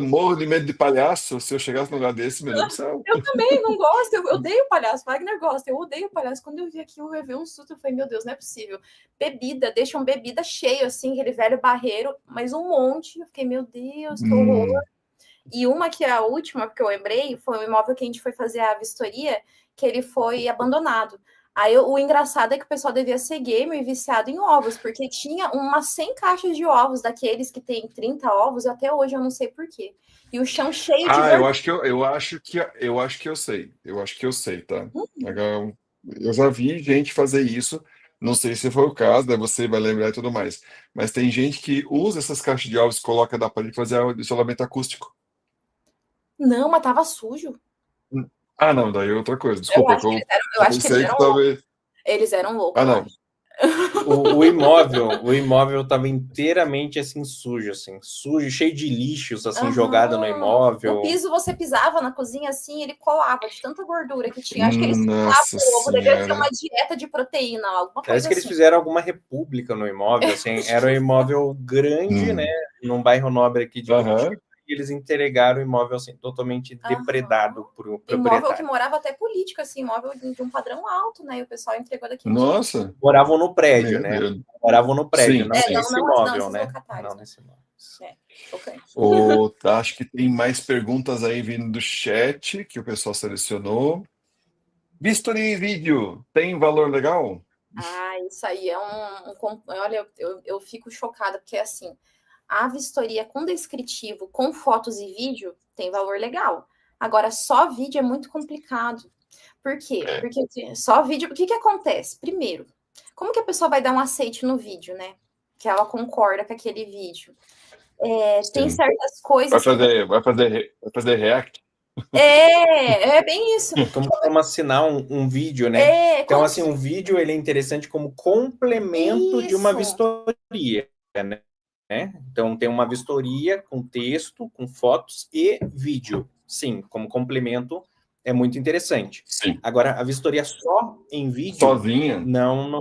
morro de medo de palhaço. Se eu chegasse num lugar desse, meu Deus do céu. Eu também não gosto, eu odeio palhaço. Wagner gosta, eu odeio palhaço. Quando eu vi aquilo, eu vi um susto, eu falei, meu Deus, não é possível. Bebida, deixam bebida cheio, assim, aquele velho barreiro, mas um monte. Eu fiquei, meu Deus, que horror. E uma que é a última, que eu lembrei, foi um imóvel que a gente foi fazer a vistoria, que ele foi abandonado. Aí o engraçado é que o pessoal devia ser gamer e viciado em ovos, porque tinha umas 100 caixas de ovos, daqueles que tem 30 ovos, e até hoje eu não sei por quê. E o chão cheio de Eu acho que eu sei. Eu acho que eu sei, tá? Eu já vi gente fazer isso. Não sei se foi o caso, né? Você vai lembrar e tudo mais. Mas tem gente que usa essas caixas de ovos, coloca na parede para fazer isolamento acústico. Não, mas tava sujo. Ah, não, daí é outra coisa. Desculpa, Eu acho que eles eram talvez. Eles eram loucos. Ah, não. O imóvel estava inteiramente assim sujo, cheio de lixos assim jogado no imóvel. O piso você pisava na cozinha assim, ele colava de tanta gordura que tinha. Acho que eles Nossa o ovo devia ser Senhora. uma dieta de proteína, alguma coisa Parece que eles fizeram alguma república no imóvel, assim, era um imóvel grande, né, num bairro nobre aqui de Curitiba, e eles entregaram o imóvel assim totalmente depredado pro proprietário. Imóvel que morava até político, assim, imóvel de um padrão alto, né? E o pessoal entregou daquele Nossa. jeito. Moravam no prédio, né? Moravam no prédio, Sim, não nesse imóvel, né? Não, nesse imóvel. Acho que tem mais perguntas aí vindo do chat que o pessoal selecionou. Vistoria em vídeo tem valor legal? Isso aí é olha, eu fico chocada, porque assim, a vistoria com descritivo, com fotos e vídeo, tem valor legal. Agora, só vídeo é muito complicado. Por quê? Porque só vídeo... O que acontece? Primeiro, como que a pessoa vai dar um aceite no vídeo, né? Que ela concorda com aquele vídeo. Tem certas coisas... Vai fazer react? É bem isso. Como assinar um vídeo, né? Então, assim, um vídeo ele é interessante como complemento de uma vistoria, né? Então, tem uma vistoria com texto, com fotos e vídeo. Sim, como complemento é muito interessante. Sim. Agora, a vistoria só em vídeo... Sozinha? Não.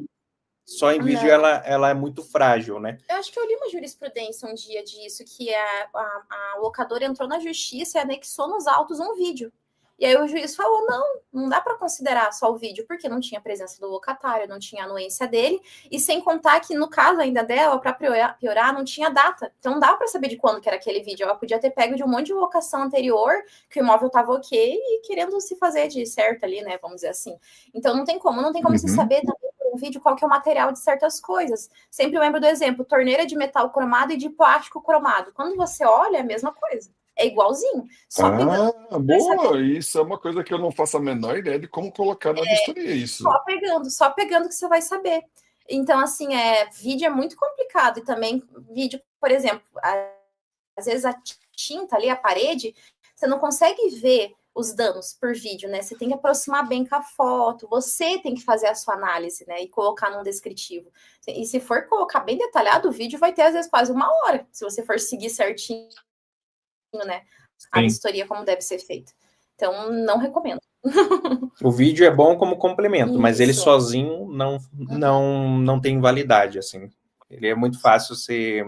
Só em vídeo ela é muito frágil, né? Eu acho que eu li uma jurisprudência um dia disso, que a locadora entrou na justiça e anexou nos autos um vídeo. E aí o juiz falou, não dá para considerar só o vídeo, porque não tinha presença do locatário, não tinha anuência dele, e sem contar que no caso ainda dela, para piorar, não tinha data. Então não dava para saber de quando que era aquele vídeo. Ela podia ter pego de um monte de locação anterior, que o imóvel estava ok, e querendo se fazer de certo ali, né, vamos dizer assim. Então não tem como se saber também por um vídeo qual que é o material de certas coisas. Sempre lembro do exemplo, torneira de metal cromado e de plástico cromado. Quando você olha, é a mesma coisa. É igualzinho. Só pegando. Boa! Isso é uma coisa que eu não faço a menor ideia de como colocar na vistoria isso. Só pegando que você vai saber. Então, assim, vídeo é muito complicado. E também, vídeo, por exemplo, às vezes a tinta ali, a parede, você não consegue ver os danos por vídeo, né? Você tem que aproximar bem com a foto, você tem que fazer a sua análise, né? E colocar num descritivo. E se for colocar bem detalhado, o vídeo vai ter, às vezes, quase 1 hora, se você for seguir certinho, né? A vistoria como deve ser feita. Então, não recomendo. O vídeo é bom como complemento, mas ele Isso. sozinho não tem validade, assim. Ele é muito fácil ser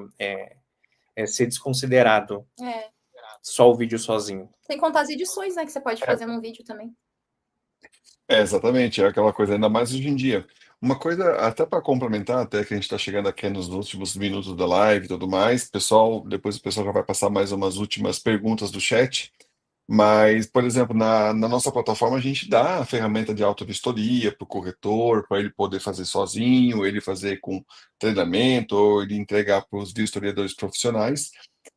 desconsiderado. Só o vídeo sozinho. Sem contar as edições, né, que você pode fazer num vídeo também. Exatamente, é aquela coisa, ainda mais hoje em dia. Uma coisa, até para complementar, até que a gente está chegando aqui nos últimos minutos da live e tudo mais, pessoal, depois o pessoal já vai passar mais umas últimas perguntas do chat. Mas, por exemplo, na nossa plataforma a gente dá a ferramenta de auto-vistoria para o corretor, para ele poder fazer sozinho, ele fazer com treinamento, ou ele entregar para os vistoriadores profissionais.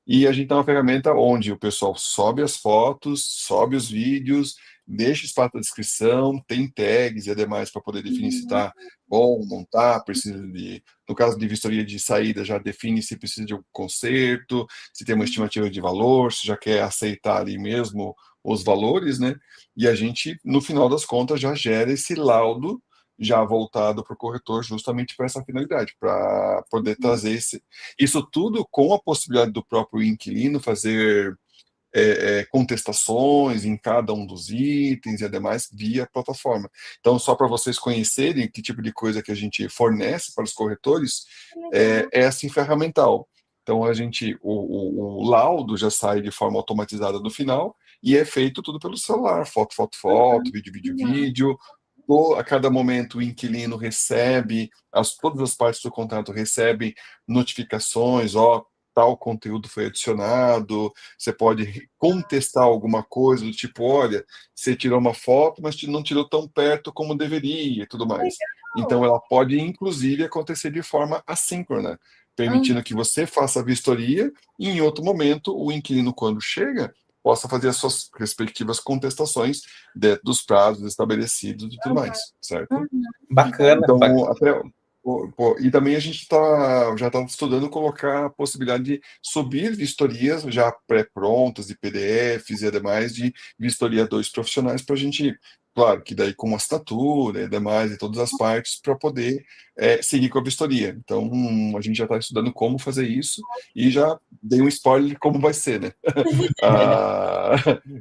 E a gente dá uma ferramenta onde o pessoal sobe as fotos, sobe os vídeos, deixa espaço da descrição, tem tags e demais para poder definir se está bom, não está, precisa de, no caso de vistoria de saída, já define se precisa de um conserto, se tem uma estimativa de valor, se já quer aceitar ali mesmo os valores, né? E a gente, no final das contas, já gera esse laudo já voltado para o corretor justamente para essa finalidade, para poder trazer isso tudo com a possibilidade do próprio inquilino fazer contestações em cada um dos itens e demais via plataforma. Então, só para vocês conhecerem que tipo de coisa que a gente fornece para os corretores, é assim ferramental. Então, o laudo já sai de forma automatizada no final e é feito tudo pelo celular, foto, vídeo. A cada momento o inquilino recebe, todas as partes do contrato recebem notificações, tal conteúdo foi adicionado, você pode contestar alguma coisa do tipo, olha, você tirou uma foto, mas não tirou tão perto como deveria e tudo mais. Então ela pode, inclusive, acontecer de forma assíncrona, permitindo que você faça a vistoria e em outro momento o inquilino, quando chega, possa fazer as suas respectivas contestações dentro dos prazos estabelecidos e tudo mais, certo? Bacana. Então, bacana. e também a gente já está estudando colocar a possibilidade de subir vistorias já pré-prontas, de PDFs e demais, de vistoriadores profissionais para a gente, claro, que daí com assinatura e demais, e todas as partes, para poder seguir com a vistoria. Então, a gente já está estudando como fazer isso e já dei um spoiler de como vai ser, né?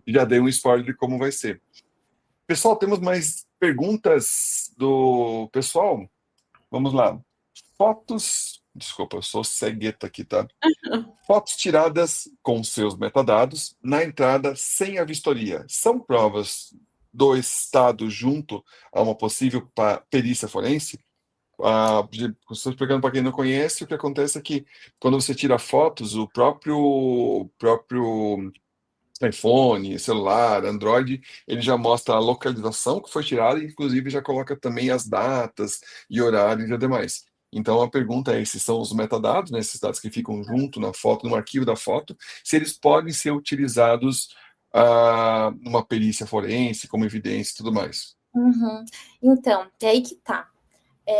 Já dei um spoiler de como vai ser. Pessoal, temos mais perguntas do pessoal? Vamos lá. Desculpa, eu sou cegueta aqui, tá? Fotos tiradas com seus metadados na entrada sem a vistoria. São provas do Estado junto a uma possível perícia forense? Estou explicando para quem não conhece, o que acontece é que quando você tira fotos, o próprio iPhone, celular, Android, ele já mostra a localização que foi tirada e, inclusive, já coloca também as datas e horários e demais. Então, a pergunta é: se são os metadados, né, esses dados que ficam junto na foto, no arquivo da foto, se eles podem ser utilizados numa perícia forense, como evidência e tudo mais. Então, é aí que tá.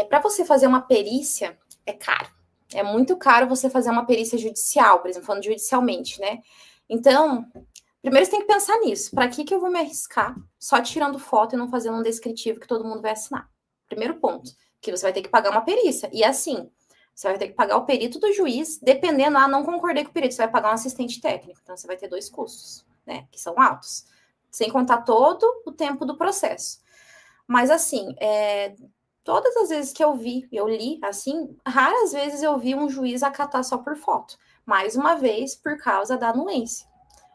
Para você fazer uma perícia, é caro. É muito caro você fazer uma perícia judicial, por exemplo, falando judicialmente, né? Então, primeiro você tem que pensar nisso. Para que eu vou me arriscar só tirando foto e não fazendo um descritivo que todo mundo vai assinar? Primeiro ponto, que você vai ter que pagar uma perícia. E assim, você vai ter que pagar o perito do juiz, dependendo, não concordei com o perito, você vai pagar um assistente técnico. Então, você vai ter 2 custos, né? Que são altos. Sem contar todo o tempo do processo. Mas assim, todas as vezes que eu li, assim, raras vezes eu vi um juiz acatar só por foto. Mais uma vez, por causa da anuência.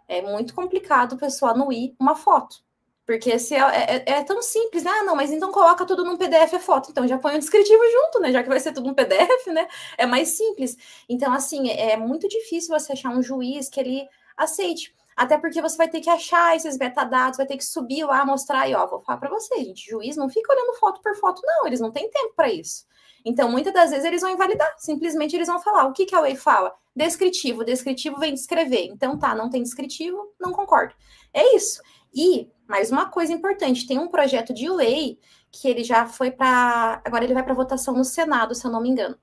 É muito complicado a pessoa anuir uma foto. Porque se é tão simples, né? Ah, não, mas então coloca tudo num PDF é foto. Então já põe um descritivo junto, né? Já que vai ser tudo um PDF, né? É mais simples. Então, assim, é muito difícil você achar um juiz que ele aceite. Até porque você vai ter que achar esses metadados, vai ter que subir lá, mostrar. E, ó, vou falar para vocês, gente, juiz não fica olhando foto por foto, não. Eles não têm tempo para isso. Então, muitas das vezes, eles vão invalidar. Simplesmente, eles vão falar. O que a lei fala? Descritivo. Descritivo vem descrever. Então, tá, não tem descritivo, não concordo. É isso. E, mais uma coisa importante, tem um projeto de lei que ele já foi para... Agora ele vai para votação no Senado, se eu não me engano.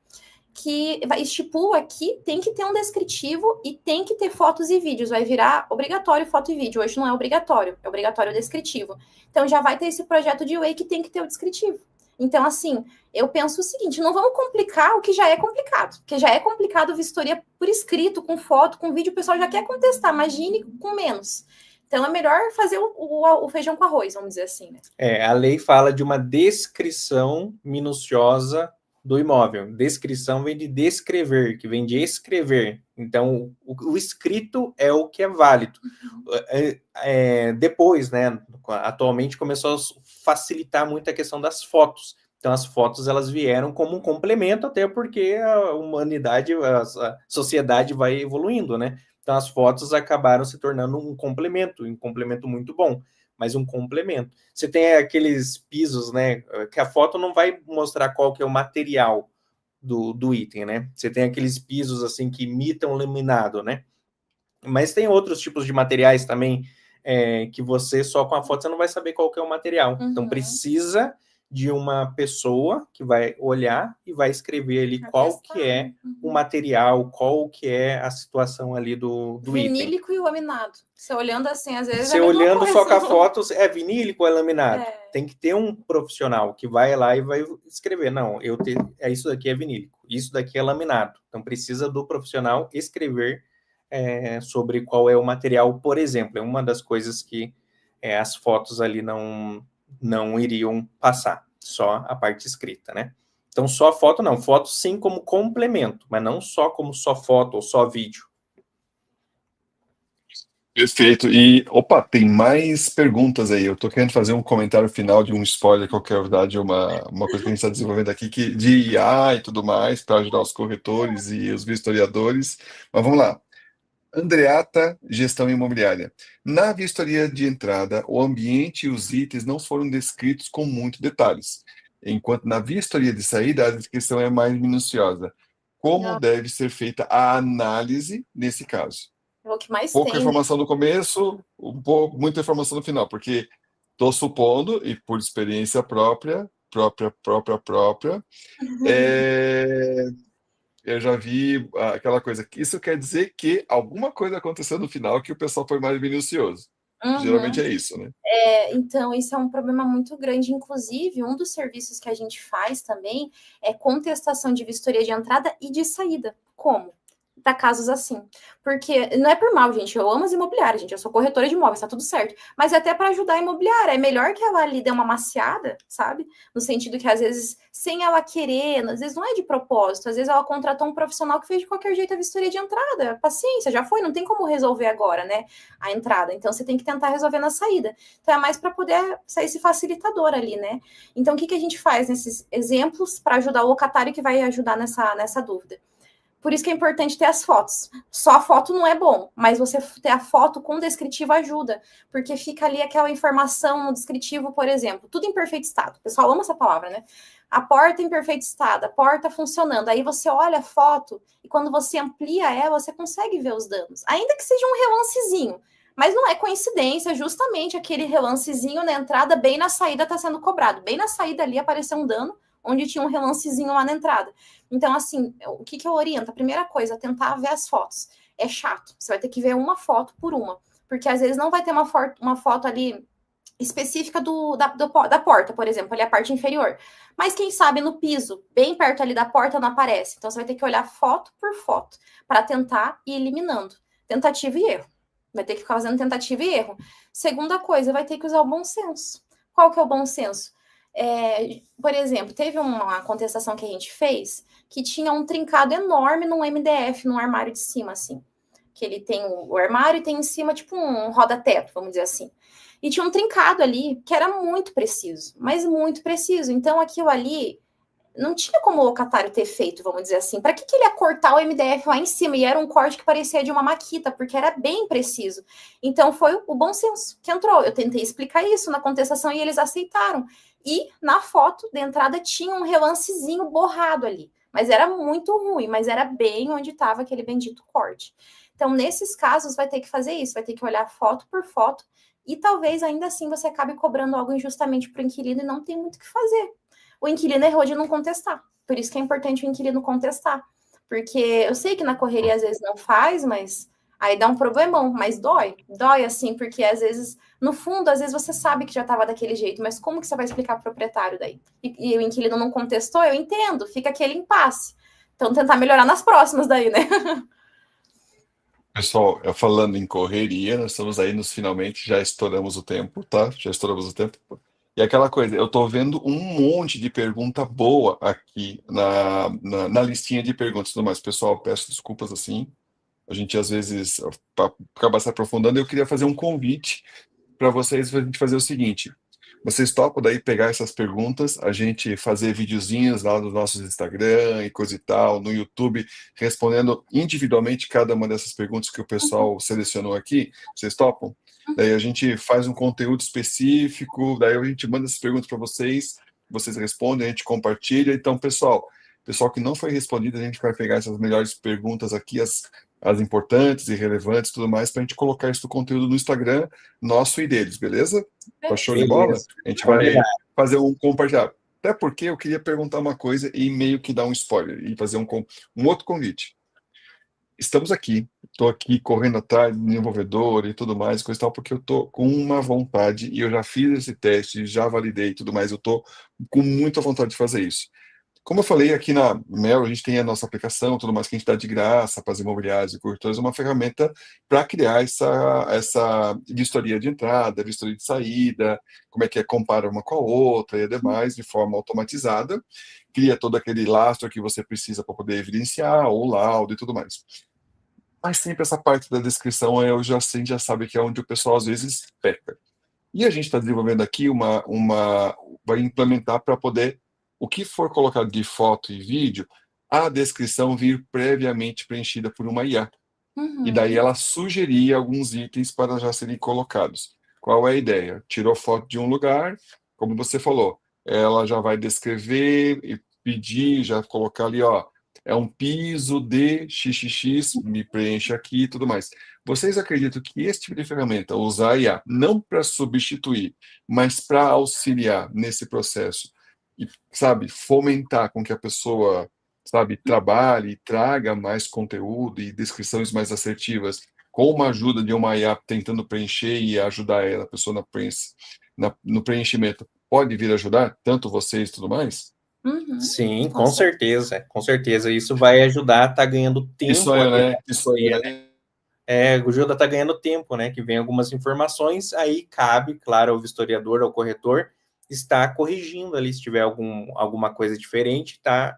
Que estipula que tem que ter um descritivo e tem que ter fotos e vídeos. Vai virar obrigatório foto e vídeo. Hoje não é obrigatório o descritivo. Então já vai ter esse projeto de lei que tem que ter o descritivo. Então, assim, eu penso o seguinte, não vamos complicar o que já é complicado. Porque já é complicado vistoria por escrito, com foto, com vídeo, o pessoal já quer contestar. Imagine com menos. Então é melhor fazer o feijão com arroz, vamos dizer assim, né? A lei fala de uma descrição minuciosa do imóvel. Descrição vem de descrever, que vem de escrever. Então, o escrito é o que é válido. Depois, né, atualmente começou a facilitar muito a questão das fotos. Então, as fotos elas vieram como um complemento, até porque a humanidade, a sociedade vai evoluindo, né? Então, as fotos acabaram se tornando um complemento muito bom, mas um complemento. Você tem aqueles pisos, né? Que a foto não vai mostrar qual que é o material do item, né? Você tem aqueles pisos, assim, que imitam laminado, né? Mas tem outros tipos de materiais também, que você, só com a foto, você não vai saber qual que é o material. Uhum. Então, precisa de uma pessoa que vai olhar e vai escrever ali qual que é o material, qual que é a situação ali do item. Vinílico e laminado. Você olhando assim, às vezes você olhando só com a foto, é vinílico ou é laminado? Tem que ter um profissional que vai lá e vai escrever. Não, isso daqui é vinílico, isso daqui é laminado. Então, precisa do profissional escrever sobre qual é o material, por exemplo. É uma das coisas que as fotos ali não iriam passar, só a parte escrita, né? Então, só foto não, foto sim como complemento, mas não só como só foto ou só vídeo. Perfeito. E, tem mais perguntas aí. Eu tô querendo fazer um comentário final de um spoiler, que é verdade, uma coisa que a gente está desenvolvendo aqui, de IA e tudo mais, para ajudar os corretores e os vistoriadores. Mas vamos lá. Andreata, gestão imobiliária. Na vistoria de entrada, o ambiente e os itens não foram descritos com muitos detalhes, enquanto na vistoria de saída a descrição é mais minuciosa. Como deve ser feita a análise nesse caso? É o que mais pouca tem. Informação no começo, muita informação no final, porque estou supondo, e por experiência própria, eu já vi aquela coisa. Isso quer dizer que alguma coisa aconteceu no final que o pessoal foi mais minucioso. Uhum. Geralmente é isso, né? Então, isso é um problema muito grande. Inclusive, um dos serviços que a gente faz também é contestação de vistoria de entrada e de saída. Como? Para casos assim. Porque não é por mal, gente. Eu amo as imobiliárias, gente. Eu sou corretora de imóveis, tá tudo certo. Mas é até para ajudar a imobiliária. É melhor que ela ali dê uma maciada, sabe? No sentido que, às vezes, sem ela querer, às vezes não é de propósito. Às vezes ela contratou um profissional que fez de qualquer jeito a vistoria de entrada. Paciência, já foi. Não tem como resolver agora, né? A entrada. Então, você tem que tentar resolver na saída. Então, é mais para poder sair esse facilitador ali, né? Então, o que a gente faz nesses exemplos para ajudar o locatário que vai ajudar nessa dúvida? Por isso que é importante ter as fotos. Só a foto não é bom, mas você ter a foto com descritivo ajuda, porque fica ali aquela informação no descritivo, por exemplo, tudo em perfeito estado. O pessoal ama essa palavra, né? A porta em perfeito estado, a porta funcionando. Aí você olha a foto e quando você amplia ela, você consegue ver os danos. Ainda que seja um relancezinho, mas não é coincidência, justamente aquele relancezinho na entrada, bem na saída está sendo cobrado. Bem na saída ali apareceu um dano, onde tinha um relancezinho lá na entrada. Então, assim, o que eu oriento? A primeira coisa, tentar ver as fotos. É chato, você vai ter que ver uma foto por uma, porque às vezes não vai ter uma foto ali específica da porta, por exemplo, ali a parte inferior. Mas quem sabe no piso, bem perto ali da porta, não aparece. Então, você vai ter que olhar foto por foto, para tentar ir eliminando. Tentativa e erro. Vai ter que ficar fazendo tentativa e erro. Segunda coisa, vai ter que usar o bom senso. Qual que é o bom senso? Por exemplo, teve uma contestação que a gente fez que tinha um trincado enorme num MDF, num armário de cima, assim. Que ele tem o armário e tem em cima, tipo, um roda-teto, vamos dizer assim. e tinha um trincado ali que era muito preciso, mas muito preciso. Então, aquilo ali não tinha como o locatário ter feito, vamos dizer assim. Para que ele ia cortar o MDF lá em cima? E era um corte que parecia de uma maquita, porque era bem preciso. Então foi o bom senso que entrou. Eu tentei explicar isso na contestação e eles aceitaram. E na foto de entrada tinha um relancezinho borrado ali. Mas era muito ruim, mas era bem onde estava aquele bendito corte. Então, nesses casos, vai ter que fazer isso, vai ter que olhar foto por foto, e talvez ainda assim você acabe cobrando algo injustamente para o inquilino e não tem muito o que fazer. O inquilino errou de não contestar. Por isso que é importante o inquilino contestar. Porque eu sei que na correria às vezes não faz, mas aí dá um problemão, mas dói. Dói assim, porque às vezes, no fundo, às vezes você sabe que já estava daquele jeito, mas como que você vai explicar para o proprietário daí? E o inquilino não contestou, eu entendo, fica aquele impasse. Então tentar melhorar nas próximas daí, né? Pessoal, falando em correria, nós estamos aí nos finalmente, já estouramos o tempo, tá? Já estouramos o tempo. E aquela coisa, eu tô vendo um monte de pergunta boa aqui na listinha de perguntas e tudo mais. Pessoal, peço desculpas assim. A gente às vezes acaba se aprofundando. Eu queria fazer um convite para vocês, a gente fazer o seguinte. Vocês topam daí pegar essas perguntas, a gente fazer videozinhos lá nos nossos Instagram e coisa e tal, no YouTube, respondendo individualmente cada uma dessas perguntas que o pessoal selecionou aqui. Vocês topam? Daí a gente faz um conteúdo específico, daí a gente manda essas perguntas para vocês respondem, a gente compartilha. Então, pessoal que não foi respondido, a gente vai pegar essas melhores perguntas aqui, as importantes e relevantes e tudo mais, para a gente colocar isso no conteúdo no Instagram nosso e deles, beleza? Tá show de bola? A gente vai fazer um compartilhar. Até porque eu queria perguntar uma coisa e meio que dar um spoiler e fazer um outro convite. Estamos aqui, estou aqui correndo atrás de desenvolvedor e tudo mais, coisa e tal, porque eu estou com uma vontade e eu já fiz esse teste, já validei e tudo mais, eu estou com muita vontade de fazer isso. Como eu falei, aqui na Mel, a gente tem a nossa aplicação, tudo mais que a gente dá de graça para as imobiliárias e corretores, uma ferramenta para criar essa vistoria de entrada, vistoria de saída, como é que compara uma com a outra e demais, de forma automatizada, cria todo aquele lastro que você precisa para poder evidenciar, o laudo e tudo mais. Mas sempre essa parte da descrição, a gente já sabe que é onde o pessoal às vezes peca. E a gente está desenvolvendo aqui vai implementar para poder o que for colocado de foto e vídeo, a descrição vir previamente preenchida por uma IA. E daí ela sugeria alguns itens para já serem colocados. Qual é a ideia? Tirou foto de um lugar, como você falou, ela já vai descrever e pedir, já colocar ali, ó, é um piso de XXX, me preenche aqui e tudo mais. Vocês acreditam que esse tipo de ferramenta, usar a IA, não para substituir, mas para auxiliar nesse processo, e, sabe, fomentar com que a pessoa, sabe, trabalhe e traga mais conteúdo e descrições mais assertivas, com uma ajuda de uma IA tentando preencher e ajudar ela, a pessoa no preenchimento, pode vir ajudar, tanto vocês e tudo mais? Sim, com certeza, com certeza. Isso vai ajudar a estar ganhando tempo. Isso aí, né? Isso aí, né? O Gilda está ganhando tempo, né? Que vem algumas informações, aí cabe, claro, ao vistoriador, ao corretor, está corrigindo ali, se tiver alguma coisa diferente, está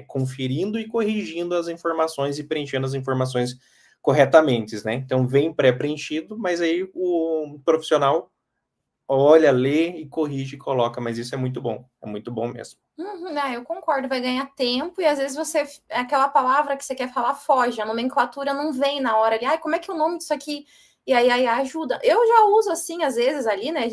conferindo e corrigindo as informações e preenchendo as informações corretamente, né? Então, vem pré-preenchido, mas aí o profissional olha, lê e corrige e coloca, mas isso é muito bom mesmo. Eu concordo, vai ganhar tempo e às vezes aquela palavra que você quer falar foge, a nomenclatura não vem na hora ali, como é que é o nome disso aqui? E aí ajuda. Eu já uso assim, às vezes, ali, né?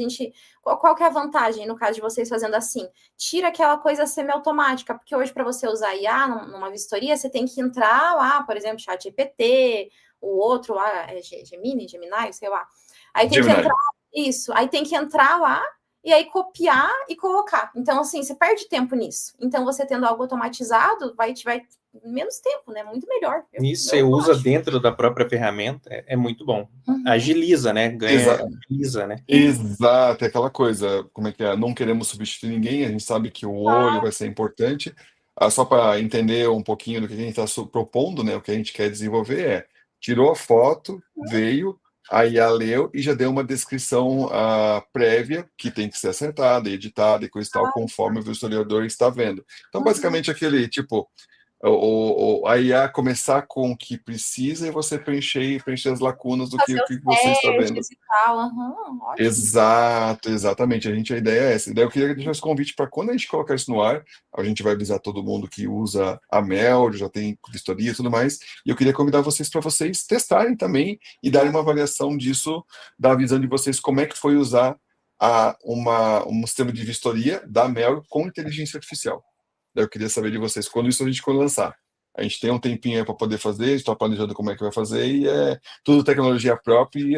Qual que é a vantagem, no caso de vocês fazendo assim? Tira aquela coisa semiautomática, porque hoje, para você usar IA numa vistoria, você tem que entrar lá, por exemplo, ChatGPT, o outro lá, Gemini, sei lá. Aí tem que entrar, isso, aí tem que entrar lá e aí copiar e colocar. Então, assim, você perde tempo nisso. Então, você tendo algo automatizado, vai menos tempo, né? Muito melhor. Isso você usa dentro da própria ferramenta, é muito bom. Agiliza, né? Agiliza, né? Exato, é aquela coisa, como é que é? Não queremos substituir ninguém, a gente sabe que o olho vai ser importante. Só para entender um pouquinho do que a gente está propondo, né? O que a gente quer desenvolver tirou a foto, veio, aí a leu e já deu uma descrição prévia, que tem que ser acertada, editada e coisa e tal, conforme o historiador está vendo. Então, basicamente, aquele tipo, a IA começar com o que precisa e você preencher as lacunas do que Fazer os você está vendo. testes e tal. Ótimo. Exato, exatamente. A ideia é essa. Daí eu queria deixar esse convite para quando a gente colocar isso no ar, a gente vai avisar todo mundo que usa a Mel, já tem vistoria e tudo mais. E eu queria convidar vocês para vocês testarem também e darem uma avaliação disso, da visão de vocês, como é que foi usar um sistema de vistoria da Mel com inteligência artificial. Daí eu queria saber de vocês, quando isso a gente for lançar. A gente tem um tempinho aí para poder fazer, a gente está planejando como é que vai fazer, e é tudo tecnologia própria, e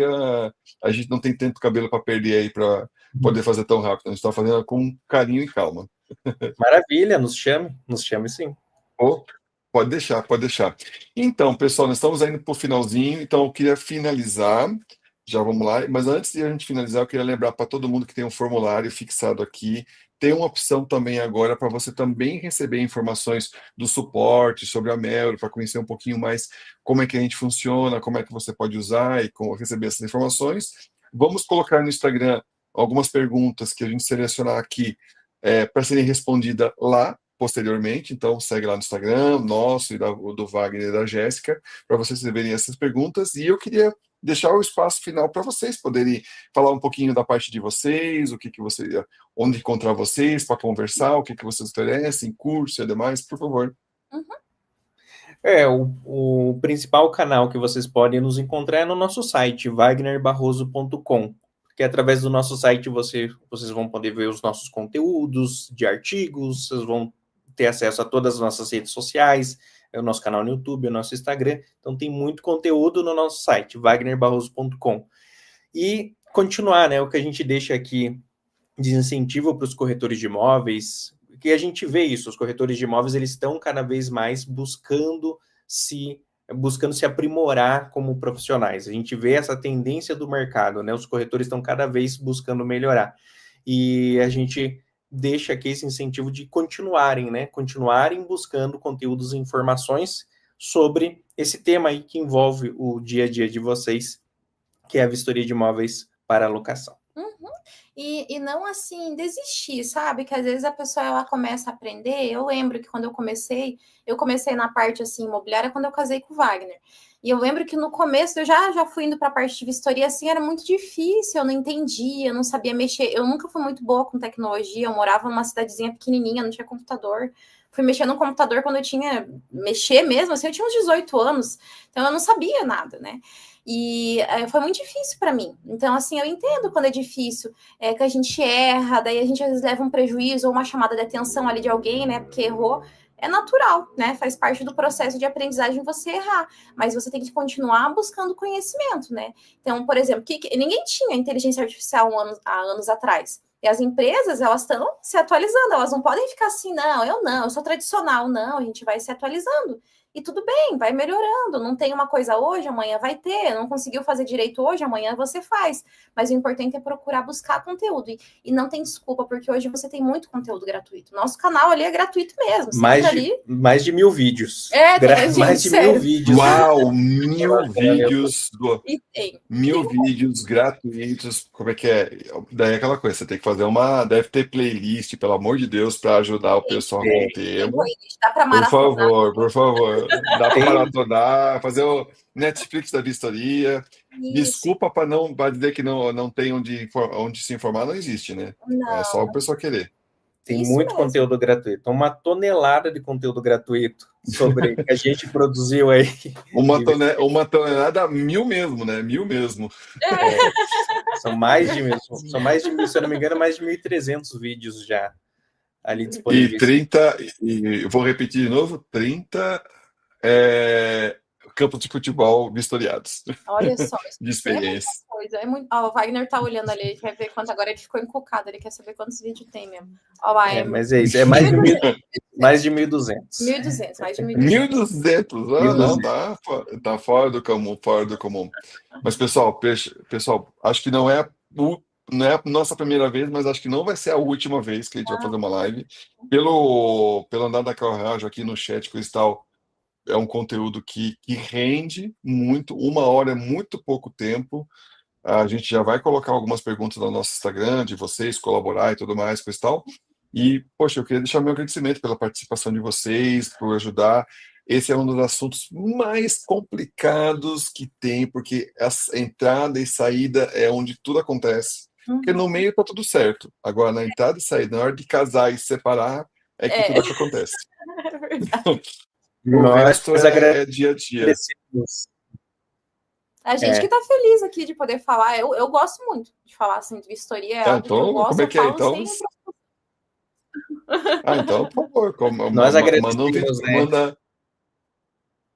a gente não tem tanto cabelo para perder aí para poder fazer tão rápido. A gente está fazendo com carinho e calma. Maravilha, nos chame sim. Pode deixar, pode deixar. Então, pessoal, nós estamos indo para o finalzinho, então eu queria finalizar, já vamos lá, mas antes de a gente finalizar, eu queria lembrar para todo mundo que tem um formulário fixado aqui, tem uma opção também agora para você também receber informações do suporte sobre a Mel, para conhecer um pouquinho mais como é que a gente funciona, como é que você pode usar e como receber essas informações. Vamos colocar no Instagram algumas perguntas que a gente selecionar aqui para serem respondidas lá posteriormente, então segue lá no Instagram, nosso e do Wagner e da Jéssica, para vocês receberem essas perguntas, e eu queria deixar o espaço final para vocês poderem falar um pouquinho da parte de vocês, onde encontrar vocês para conversar, o que vocês oferecem, curso e demais, por favor. O principal canal que vocês podem nos encontrar é no nosso site, wagnerbarroso.com, porque através do nosso site vocês vão poder ver os nossos conteúdos de artigos, vocês vão ter acesso a todas as nossas redes sociais, o nosso canal no YouTube, o nosso Instagram. Então tem muito conteúdo no nosso site, wagnerbarroso.com. E continuar, né, o que a gente deixa aqui de incentivo para os corretores de imóveis, que a gente vê isso, os corretores de imóveis, eles estão cada vez mais buscando se aprimorar como profissionais. A gente vê essa tendência do mercado, né? Os corretores estão cada vez buscando melhorar. E a gente deixa aqui esse incentivo de continuarem buscando conteúdos e informações sobre esse tema aí que envolve o dia a dia de vocês, que é a vistoria de imóveis para alocação. E não, assim, desistir, sabe? Que às vezes a pessoa, ela começa a aprender. Eu lembro que quando eu comecei na parte, assim, imobiliária, quando eu casei com o Wagner. E eu lembro que no começo, eu já fui indo para a parte de vistoria, assim, era muito difícil, eu não entendia, eu não sabia mexer. Eu nunca fui muito boa com tecnologia, eu morava numa cidadezinha pequenininha, não tinha computador. Fui mexer no computador quando eu tinha... Mexer mesmo, assim, eu tinha uns 18 anos, então eu não sabia nada, né? E foi muito difícil para mim. Então, assim, eu entendo quando é difícil, que a gente erra, daí a gente às vezes leva um prejuízo ou uma chamada de atenção ali de alguém, né, porque errou. É natural, né? Faz parte do processo de aprendizagem você errar, mas você tem que continuar buscando conhecimento, né? Então, por exemplo, ninguém tinha inteligência artificial há anos atrás. E as empresas, elas estão se atualizando, elas não podem ficar assim, eu sou tradicional, não, a gente vai se atualizando. E tudo bem, vai melhorando. Não tem uma coisa hoje, amanhã vai ter. Não conseguiu fazer direito hoje, amanhã você faz. Mas o importante é procurar buscar conteúdo. E não tem desculpa, porque hoje você tem muito conteúdo gratuito. Nosso canal ali é gratuito mesmo. Mais de 1000 vídeos. Mais de 1000 vídeos. Uau, 1000 vídeos. 1000 vídeos gratuitos. Como é que é? Daí é aquela coisa, você tem que fazer deve ter playlist, pelo amor de Deus, para ajudar o pessoal com o tema. Dá para maratonar. Por favor. Dá para maratonar, fazer o Netflix da vistoria. Isso. Desculpa para dizer que não tem onde se informar, não existe, né? Não. É só o pessoal querer. Tem muito conteúdo gratuito. Uma tonelada de conteúdo gratuito sobre que a gente produziu aí. Uma tonelada, 1000 mesmo, né? 1000 mesmo. São mais de 1000, se eu não me engano, mais de 1.300 vídeos já ali disponíveis. E vou repetir de novo, 30 campos de futebol vistoriados. Olha só. De experiência. Coisa. O Wagner tá olhando ali, ele quer ver quanto agora ele ficou encucado, ele quer saber quantos vídeos tem mesmo. Mas é isso, é mais de 1.200. Mais de 1.200. 1.200, tá fora do comum, Mas, pessoal, acho que não é a nossa primeira vez, mas acho que não vai ser a última vez que a gente vai fazer uma live. Pelo andar da carruagem aqui no chat Cristal, é um conteúdo que rende muito. 1 hora é muito pouco tempo. A gente já vai colocar algumas perguntas no nosso Instagram, de vocês colaborar e tudo mais, Cristal. E, poxa, eu queria deixar meu agradecimento pela participação de vocês, por ajudar. Esse é um dos assuntos mais complicados que tem, porque a entrada e saída é onde tudo acontece. Porque no meio tá tudo certo. Agora, na entrada e saída, na hora de casar e separar, é que tudo acontece. É verdade. O resto é dia a dia. A gente que tá feliz aqui de poder falar. Eu gosto muito de falar assim de vistoria. É algo que eu gosto, como é que é? Então, então, por favor, nós agradecemos, manda um vídeo, manda.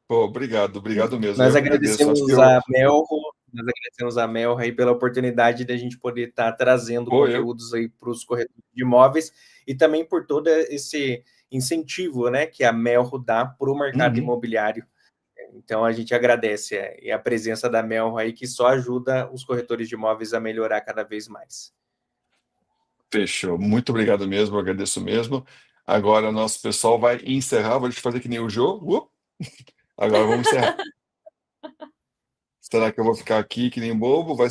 Pô, obrigado mesmo. Nós Eu agradeço. agradecemos a Melro aí pela oportunidade de a gente poder estar trazendo conteúdos aí para os corretores de imóveis e também por todo esse incentivo, né, que a Melro dá para o mercado imobiliário. Então a gente agradece a presença da Melro aí, que só ajuda os corretores de imóveis a melhorar cada vez mais. Fechou. Muito obrigado mesmo, eu agradeço mesmo. Agora nosso pessoal vai encerrar, vou fazer que nem o jogo. Agora vamos encerrar. Será que eu vou ficar aqui que nem bobo? Vai